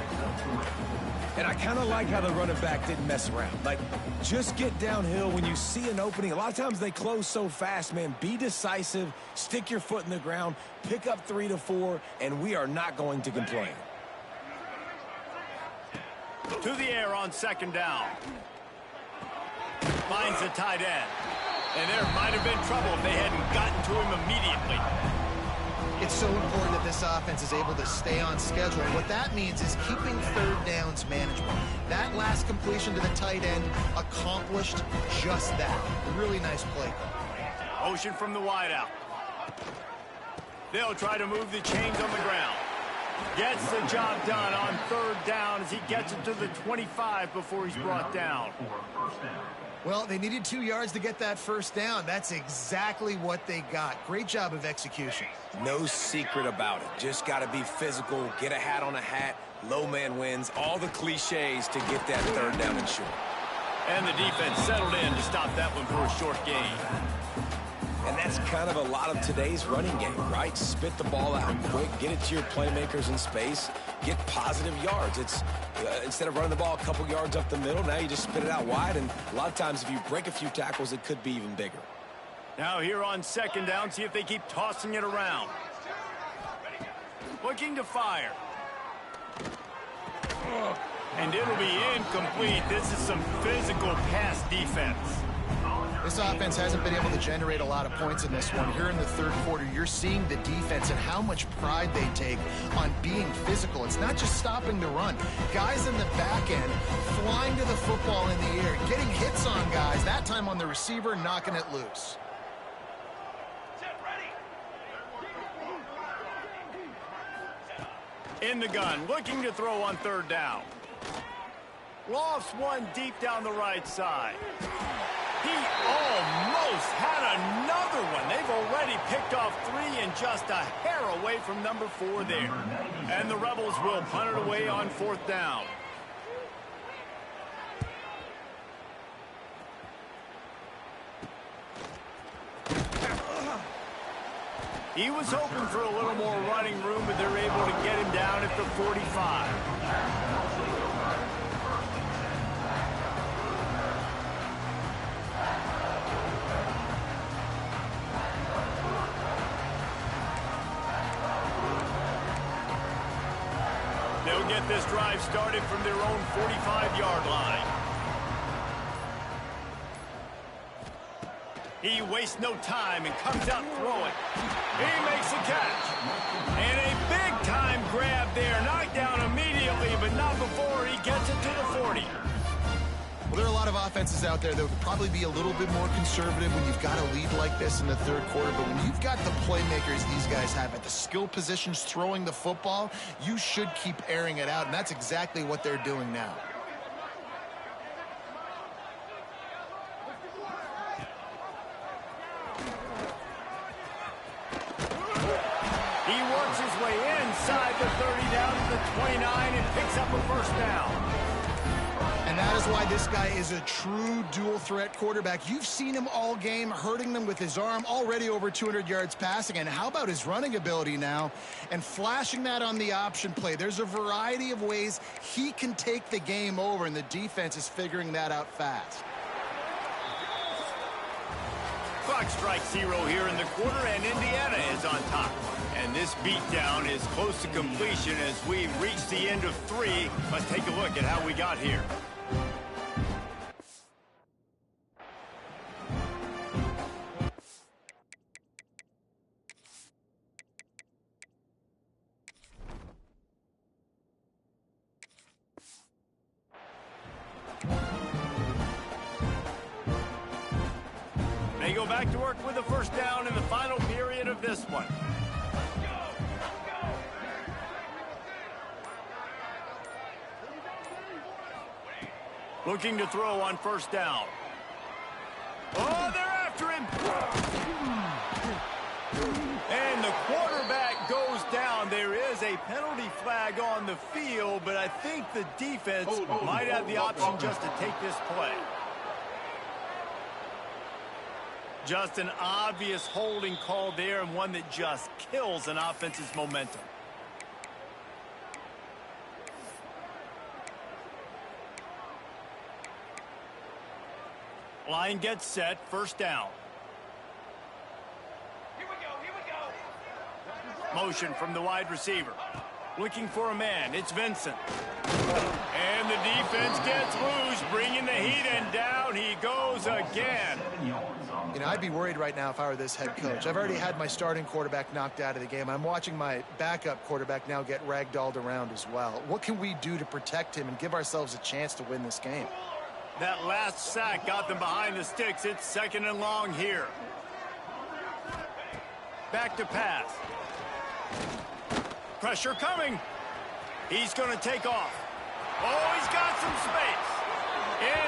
And I kind of like how the running back didn't mess around. Like, just get downhill when you see an opening. A lot of times they close so fast, man. Be decisive, stick your foot in the ground, pick up 3 to 4, and we are not going to complain. To the air on second down. Finds the tight end. And there might have been trouble if they hadn't gotten to him immediately. It's so important that this offense is able to stay on schedule. What that means is keeping third downs manageable. That last completion to the tight end accomplished just that. Really nice play call. Motion from the wideout. They'll try to move the chains on the ground. Gets the job done on third down as he gets it to the 25 before he's brought down. Well, they needed 2 yards to get that first down. That's exactly what they got. Great job of execution. No secret about it. Just got to be physical, get a hat on a hat, low man wins, all the cliches to get that third down and short. And the defense settled in to stop that one for a short gain. And that's kind of a lot of today's running game, right? Spit the ball out quick, get it to your playmakers in space, get positive yards. It's instead of running the ball a couple yards up the middle, now you just spit it out wide, and a lot of times if you break a few tackles, it could be even bigger. Now here on second down, see if they keep tossing it around. Looking to fire. And it'll be incomplete. This is some physical pass defense. This offense hasn't been able to generate a lot of points in this one. Here in the third quarter, you're seeing the defense and how much pride they take on being physical. It's not just stopping the run. Guys in the back end flying to the football in the air, getting hits on guys, that time on the receiver, knocking it loose. In the gun, looking to throw on third down. Lofts one deep down the right side. He almost had another one. They've already picked off 3 and just a hair away from number 4 there. And the Rebels will punt it away on fourth down. He was hoping for a little more running room, but they're able to get him down at the 45. They'll get this drive started from their own 45-yard line. He wastes no time and comes out throwing. He makes a catch. And a big-time grab there. Knocked down immediately, but not before he gets it to the 40. Well, there are a lot of offenses out there that would probably be a little bit more conservative when you've got a lead like this in the third quarter. But when you've got the playmakers these guys have at the skill positions throwing the football, you should keep airing it out. And that's exactly what they're doing now. He works his way inside the 30 down to the 29 and picks up a first down. And that is why this guy is a true dual-threat quarterback. You've seen him all game, hurting them with his arm, already over 200 yards passing. And how about his running ability now? And flashing that on the option play. There's a variety of ways he can take the game over, and the defense is figuring that out fast. Clock strikes 0 here in the quarter, and Indiana is on top. And this beatdown is close to completion as we reach the end of 3. Let's take a look at how we got here. They go back to work with a first down in the final period of this one. Looking to throw on first down. Oh, they're after him. And the quarterback goes down. There is a penalty flag on the field, but I think the defense might have the option just to take this play. Just an obvious holding call there, and one that just kills an offense's momentum. Line gets set, first down. Here we go, here we go. Motion from the wide receiver. Looking for a man, it's Vincent. And the defense gets loose, bringing the heat, and down he goes again. You know, I'd be worried right now if I were this head coach. I've already had my starting quarterback knocked out of the game. I'm watching my backup quarterback now get ragdolled around as well. What can we do to protect him and give ourselves a chance to win this game? That last sack got them behind the sticks. It's second and long here. Back to pass. Pressure coming. He's going to take off. Oh, he's got some space.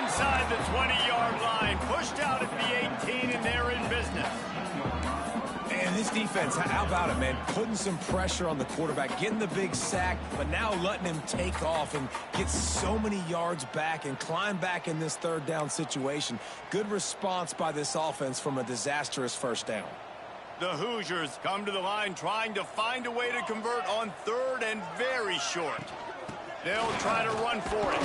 Inside the 20-yard line. Pushed out at the 18, and they're in business. And this defense, how about it, man? Putting some pressure on the quarterback, getting the big sack, but now letting him take off and get so many yards back and climb back in this third down situation. Good response by this offense from a disastrous first down. The Hoosiers come to the line trying to find a way to convert on third and very short. They'll try to run for it.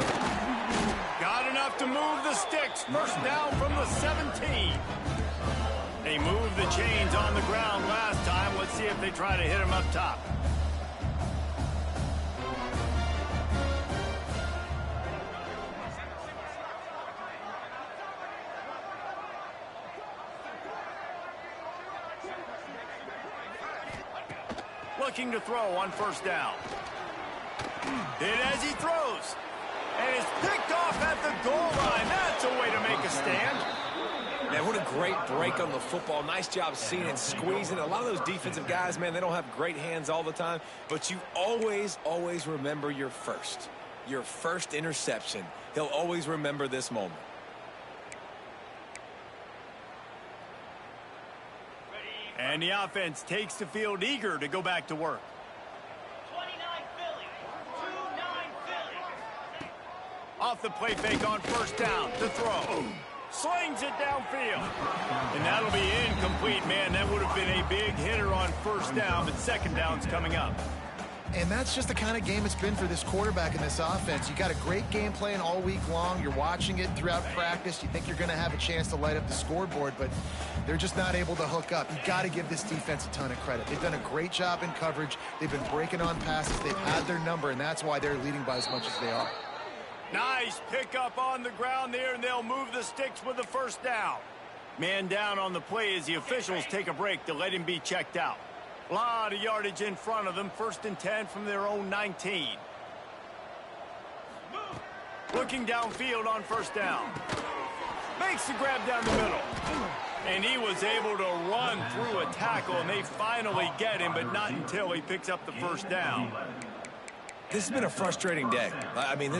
Got enough to move the sticks. First down from the 17. They moved the chains on the ground last time. Let's see if they try to hit him up top. Looking to throw on first down. Hit as he throws. And it's picked off at the goal line. That's a way to make a stand. Man, what a great break on the football. Nice job seeing it, squeezing. A lot of those defensive guys, man, they don't have great hands all the time. But you always remember your first interception. He'll always remember this moment. And the offense takes the field eager to go back to work. 29 Philly. 2-9 Philly. Off the play fake on first down to throw. Slings it downfield. And that'll be incomplete, man. That would have been a big hitter on first down, but second down's coming up. And that's just the kind of game it's been for this quarterback in this offense. You got a great game plan all week long. You're watching it throughout practice. You think you're going to have a chance to light up the scoreboard, but they're just not able to hook up. You got to give this defense a ton of credit. They've done a great job in coverage. They've been breaking on passes. They've had their number, and that's why they're leading by as much as they are. Nice pickup on the ground there, and they'll move the sticks with the first down. Man down on the play as the officials take a break to let him be checked out. A lot of yardage in front of them. First and 10 from their own 19. Looking downfield on first down. Makes the grab down the middle. And he was able to run through a tackle, and they finally get him, but not until he picks up the first down. This has been a frustrating day. I mean,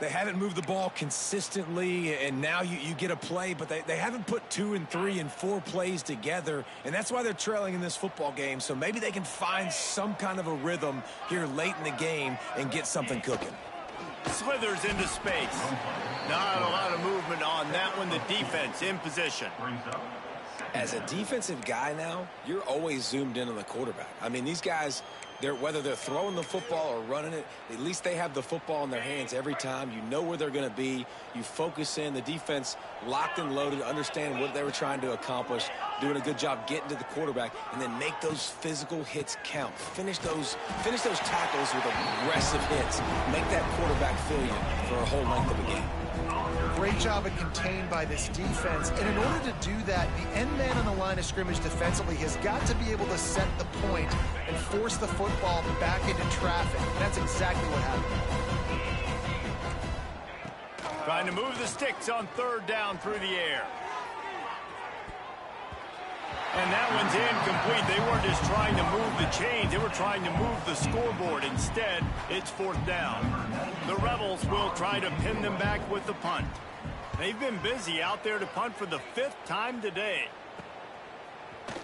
they haven't moved the ball consistently, and now you get a play, but they haven't put 2 and 3 and 4 plays together, and that's why they're trailing in this football game. So maybe they can find some kind of a rhythm here late in the game and get something cooking. Slithers into space. Not a lot of movement on that one. The defense in position. As a defensive guy now, you're always zoomed in on the quarterback. I mean, these guys, whether they're throwing the football or running it, at least they have the football in their hands every time. You know where they're going to be. You focus in. The defense locked and loaded, understand what they were trying to accomplish, doing a good job getting to the quarterback, and then make those physical hits count. Finish those tackles with aggressive hits. Make that quarterback feel you for a whole length of a game. Great job at contained by this defense. And in order to do that, the end man on the line of scrimmage defensively has got to be able to set the point and force the football back into traffic. And that's exactly what happened. Trying to move the sticks on third down through the air. And that one's incomplete. They weren't just trying to move the chains. They were trying to move the scoreboard. Instead, it's fourth down. The Rebels will try to pin them back with the punt. They've been busy out there to punt for the 5th time today.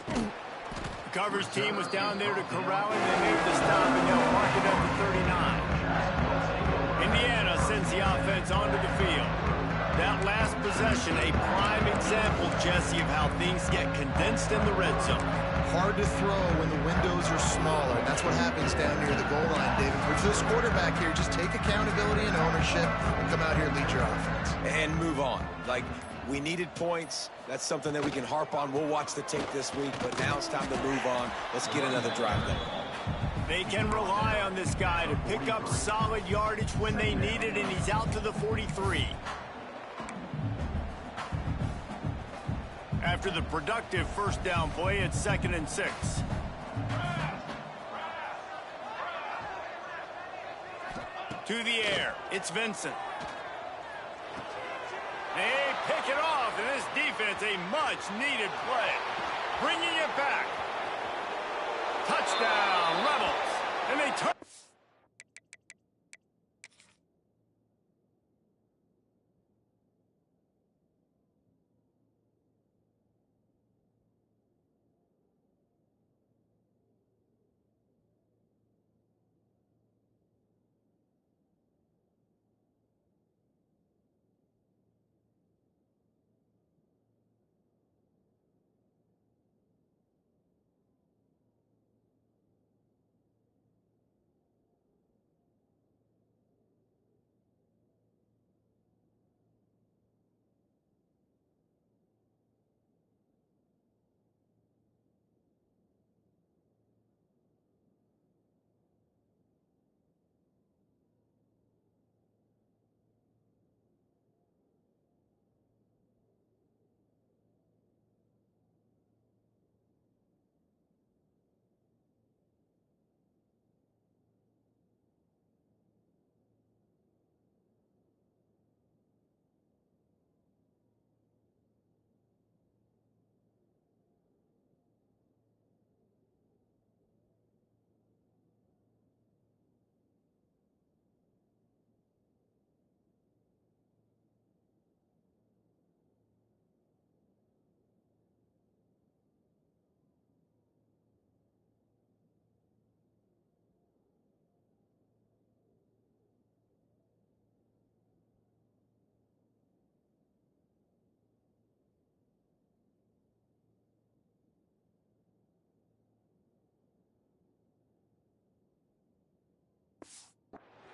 The Covers team was down there to corral him. They made the stop, and they'll mark it up to 39. Indiana sends the offense onto the field. That last possession, a prime example, Jesse, of how things get condensed in the red zone. Hard to throw when the windows are smaller. And that's what happens down near the goal line, David. For this quarterback here, just take accountability and ownership and come out here and lead your offense. And move on. Like, we needed points. That's something that we can harp on. We'll watch the tape this week, but now it's time to move on. Let's get another drive going. They can rely on this guy to pick up solid yardage when they need it, and he's out to the 43. After the productive first down play, it's 2nd and 6. To the air, it's Vincent. They pick it off, and this defense, a much-needed play. Bringing it back. Touchdown, Rebels. And they turn.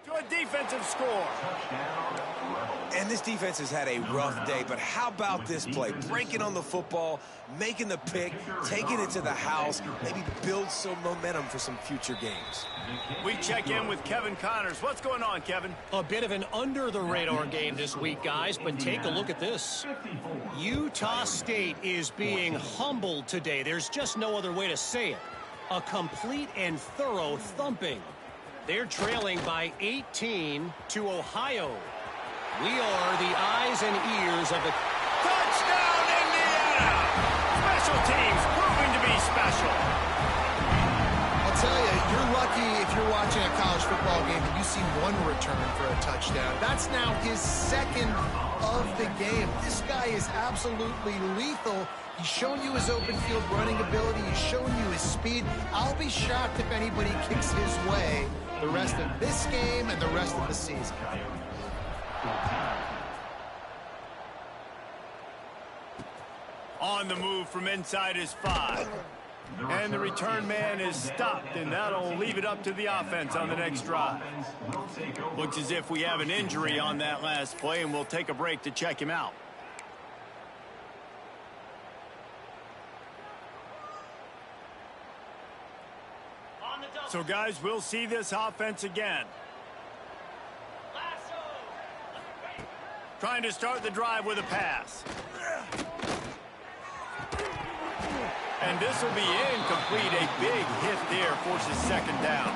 To a defensive score. And this defense has had a rough day, but how about this play? Breaking on the football, making the pick, taking it to the house, maybe build some momentum for some future games. We check in with Kevin Connors. What's going on, Kevin? A bit of an under-the-radar game this week, guys, but take a look at this. Utah State is being humbled today. There's just no other way to say it. A complete and thorough thumping. They're trailing by 18 to Ohio. We are the eyes and ears of the... Touchdown, Indiana! Special teams proving to be special. I'll tell you, you're lucky if you're watching a college football game and you see one return for a touchdown. That's now his second of the game. This guy is absolutely lethal. He's shown you his open field running ability. He's shown you his speed. I'll be shocked if anybody kicks his way the rest of this game and the rest of the season. On the move from inside his 5. And the return man is stopped, and that'll leave it up to the offense on the next drive. Looks as if we have an injury on that last play, and we'll take a break to check him out. So, guys, we'll see this offense again. Trying to start the drive with a pass. And this will be incomplete. A big hit there forces second down.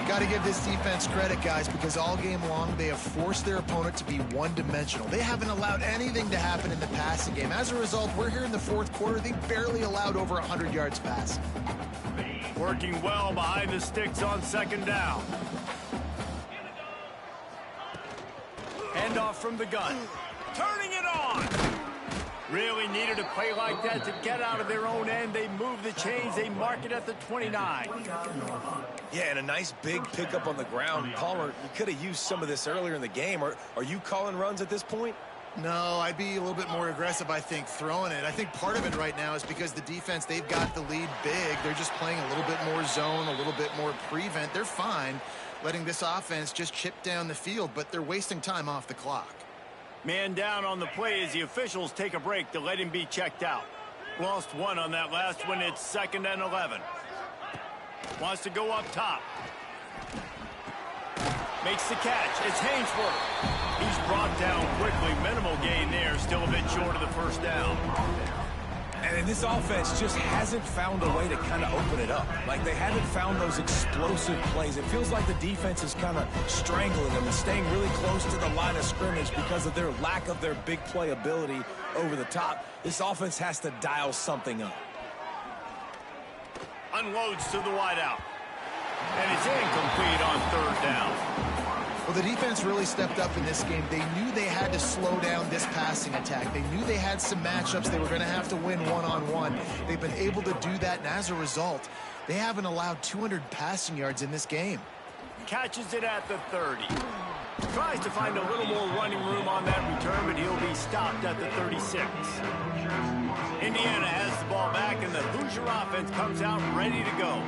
You got to give this defense credit, guys, because all game long they have forced their opponent to be one-dimensional. They haven't allowed anything to happen in the passing game. As a result, we're here in the fourth quarter. They barely allowed over 100 yards passing. Working well behind the sticks on second down. Handoff from the gun. Turning it on. Really needed a play like that to get out of their own end. They move the chains. They mark it at the 29. Yeah, and a nice big pickup on the ground. Palmer, you could have used some of this earlier in the game. Are you calling runs at this point? No, I'd be a little bit more aggressive, I think, throwing it. I think part of it right now is because the defense, they've got the lead big. They're just playing a little bit more zone, a little bit more prevent. They're fine letting this offense just chip down the field, but they're wasting time off the clock. Man down on the play as the officials take a break to let him be checked out. Lost one on that last one. It's 2nd and 11. Wants to go up top. Makes the catch. It's Hainsworth. He's brought down quickly. Minimal gain there. Still a bit short of the first down. And this offense just hasn't found a way to kind of open it up. Like, they haven't found those explosive plays. It feels like the defense is kind of strangling them and staying really close to the line of scrimmage because of their lack of their big play ability over the top. This offense has to dial something up. Unloads to the wideout. And it's incomplete on 3rd down. Well, the defense really stepped up in this game. They knew they had to slow down this passing attack. They knew they had some matchups they were going to have to win one-on-one. They've been able to do that, and as a result, they haven't allowed 200 passing yards in this game. Catches it at the 30. Tries to find a little more running room on that return, but he'll be stopped at the 36. Indiana has the ball back, and the Hoosier offense comes out ready to go.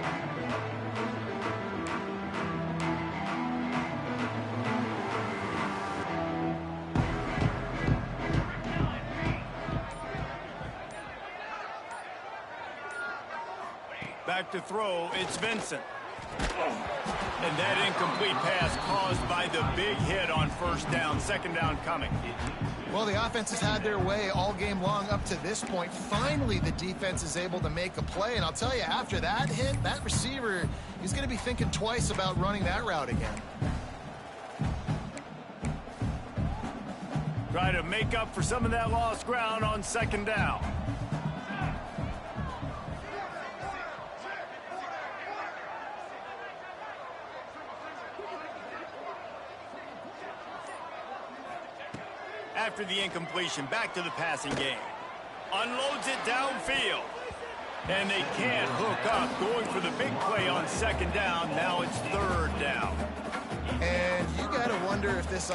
Back to throw, it's Vincent. And that incomplete pass caused by the big hit on 1st down. 2nd down coming. Well, the offense has had their way all game long up to this point. Finally, the defense is able to make a play. And I'll tell you, after that hit, that receiver, he's going to be thinking twice about running that route again. Try to make up for some of that lost ground on 2nd down. After the incompletion, back to the passing game. Unloads it downfield. And they can't hook up. Going for the big play on 2nd down. Now it's 3rd down. And you got to wonder if this...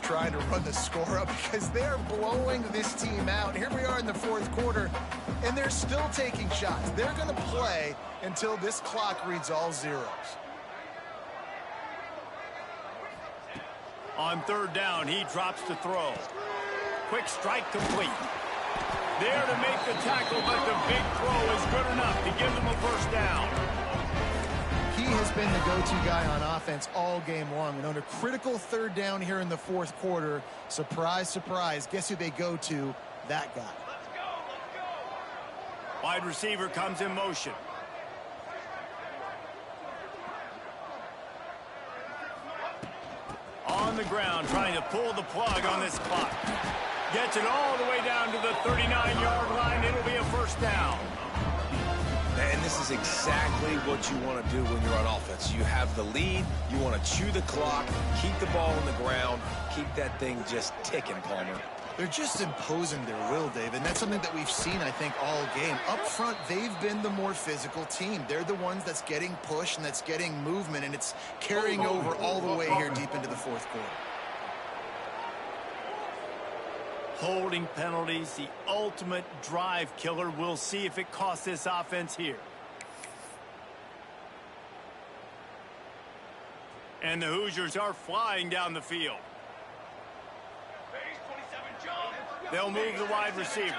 trying to run the score up because they're blowing this team out. Here we are in the 4th quarter, and they're still taking shots. They're going to play until this clock reads all zeros. On 3rd down, he drops to throw. Quick strike complete. There to make the tackle, but the big throw is good enough to give them a 1st down. He has been the go-to guy on offense all game long. And on a critical 3rd down here in the 4th quarter, surprise, surprise, guess who they go to? That guy. Wide receiver comes in motion. On the ground, trying to pull the plug on this clock. Gets it all the way down to the 39-yard line. It'll be a first down. And this is exactly what you want to do when you're on offense. You have the lead. You want to chew the clock, keep the ball on the ground, keep that thing just ticking, Palmer. They're just imposing their will, Dave, and that's something that we've seen, I think, all game. Up front, they've been the more physical team. They're the ones that's getting pushed and that's getting movement, and it's carrying over all the way here deep into the fourth quarter. Holding penalties, the ultimate drive killer. We'll see if it costs this offense here. And the Hoosiers are flying down the field. They'll move the wide receiver.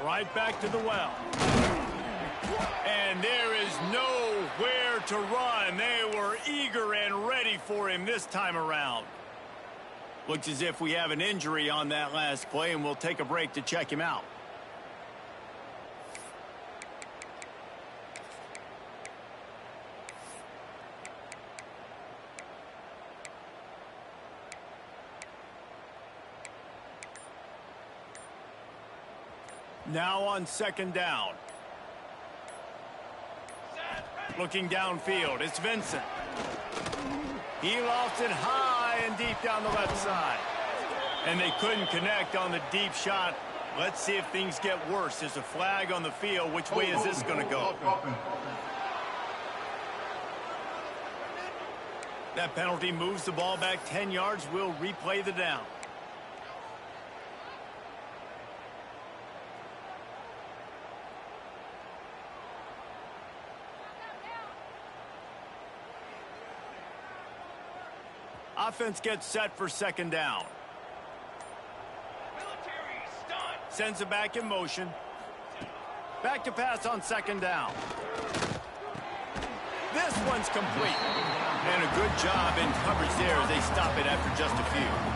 Right back to the well. And there is nowhere to run. They were eager and ready for him this time around. Looks as if we have an injury on that last play, and we'll take a break to check him out. Now on second down. Looking downfield, it's Vincent. He lost it high and deep down the left side. And they couldn't connect on the deep shot. Let's see if things get worse. There's a flag on the field. Which way is this going to go? That penalty moves the ball back 10 yards. We'll replay the down. Offense gets set for second down. Sends it back in motion. Back to pass on second down. This one's complete. And a good job in coverage there as they stop it after just a few.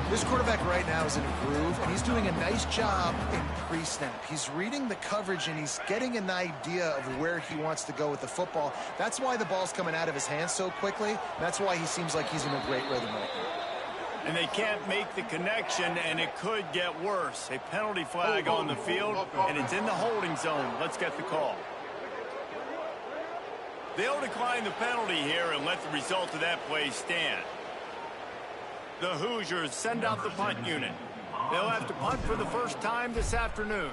This quarterback right now is in a groove, and he's doing a nice job in pre-snap. He's reading the coverage, and he's getting an idea of where he wants to go with the football. That's why the ball's coming out of his hands so quickly. That's why he seems like he's in a great rhythm right now. And they can't make the connection, and it could get worse. A penalty flag on the field, and it's in the holding zone. Let's get the call. They'll decline the penalty here and let the result of that play stand. The Hoosiers send out the punt unit. They'll have to punt for the first time this afternoon.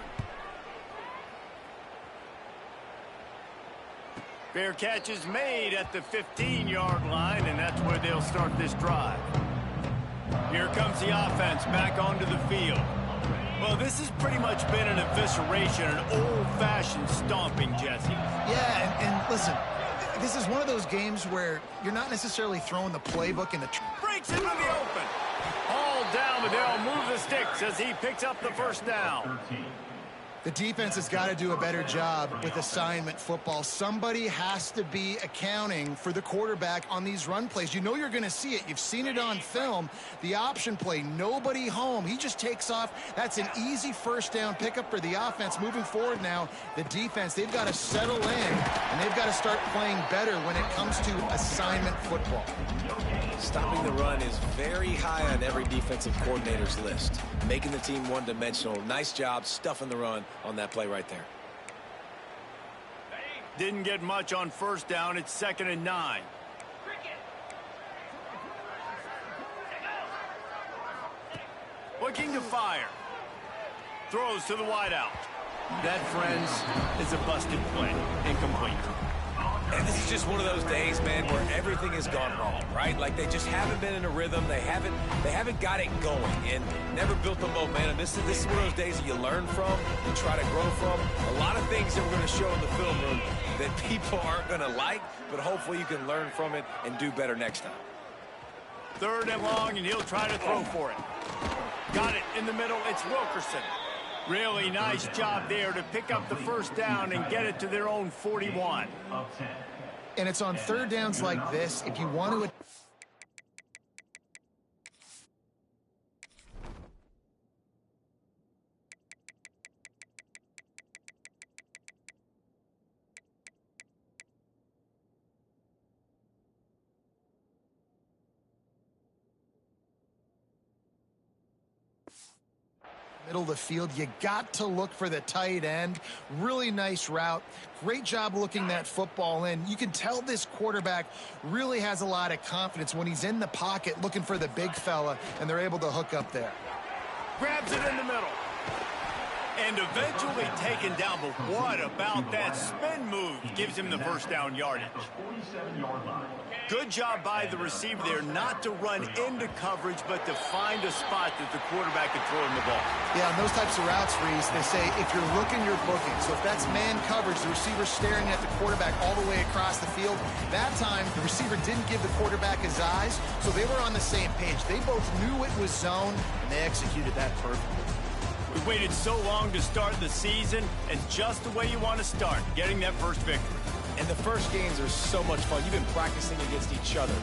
Fair catch is made at the 15-yard line, and that's where they'll start this drive. Here comes the offense back onto the field. Well, this has pretty much been an evisceration, an old-fashioned stomping, Jesse. Yeah, and listen, this is one of those games where you're not necessarily throwing the playbook in the... Breaks into the open. All down, but they'll move the sticks as he picks up the first down. The defense has got to do a better job with assignment football. Somebody has to be accounting for the quarterback on these run plays. You know you're going to see it. You've seen it on film. The option play, nobody home. He just takes off. That's an easy first down pickup for the offense. Moving forward now, the defense, they've got to settle in, and they've got to start playing better when it comes to assignment football. Stopping the run is very high on every defensive coordinator's list. Making the team one-dimensional. Nice job stuffing the run on that play right there. Didn't get much on first down. It's 2nd and 9. Looking to fire. Throws to the wideout. That, friends, is a busted play. Incomplete. And this is just one of those days, man, where everything has gone wrong, right? Like they just haven't been in a rhythm. They haven't got it going and never built the momentum. This is one of those days that you learn from, you try to grow from. A lot of things that we're going to show in the film room that people aren't going to like, but hopefully you can learn from it and do better next time. 3rd and long, and he'll try to throw for it. Got it in the middle. It's Wilkerson. Really nice job there to pick up the first down and get it to their own 41. And it's on 3rd downs like this, if you want to... middle of the field. You got to look for the tight end. Really nice route. Great job looking that football in. You can tell this quarterback really has a lot of confidence when he's in the pocket looking for the big fella, and they're able to hook up there. Grabs it in the middle. And eventually taken down, but what about that spin move? Gives him the first down yardage. Good job by the receiver there not to run into coverage, but to find a spot that the quarterback could throw him the ball. Yeah, on those types of routes, Reese, they say if you're looking, you're booking. So if that's man coverage, the receiver's staring at the quarterback all the way across the field. That time, the receiver didn't give the quarterback his eyes, so they were on the same page. They both knew it was zone, and they executed that perfectly. We waited so long to start the season, and just the way you want to start, getting that first victory. And the first games are so much fun. You've been practicing against each other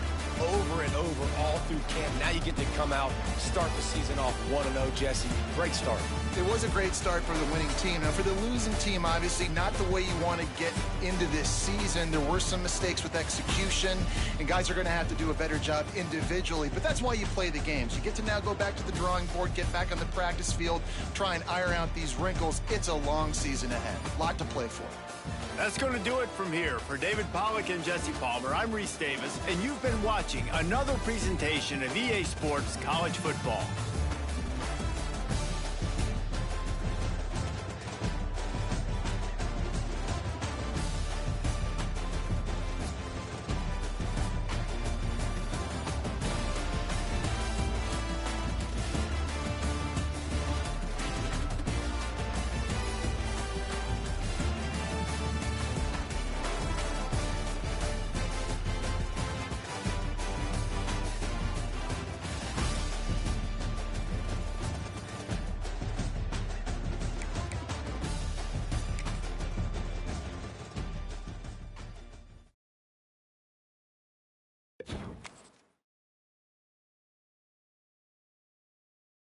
over and over all through camp. Now you get to come out, start the season off 1-0, Jesse. Great start. It was a great start for the winning team. Now, for the losing team, obviously, not the way you want to get into this season. There were some mistakes with execution, and guys are going to have to do a better job individually. But that's why you play the games. You get to now go back to the drawing board, get back on the practice field, try and iron out these wrinkles. It's a long season ahead. A lot to play for. That's going to do it from here. For David Pollack and Jesse Palmer, I'm Reese Davis, and you've been watching another presentation of EA Sports College Football.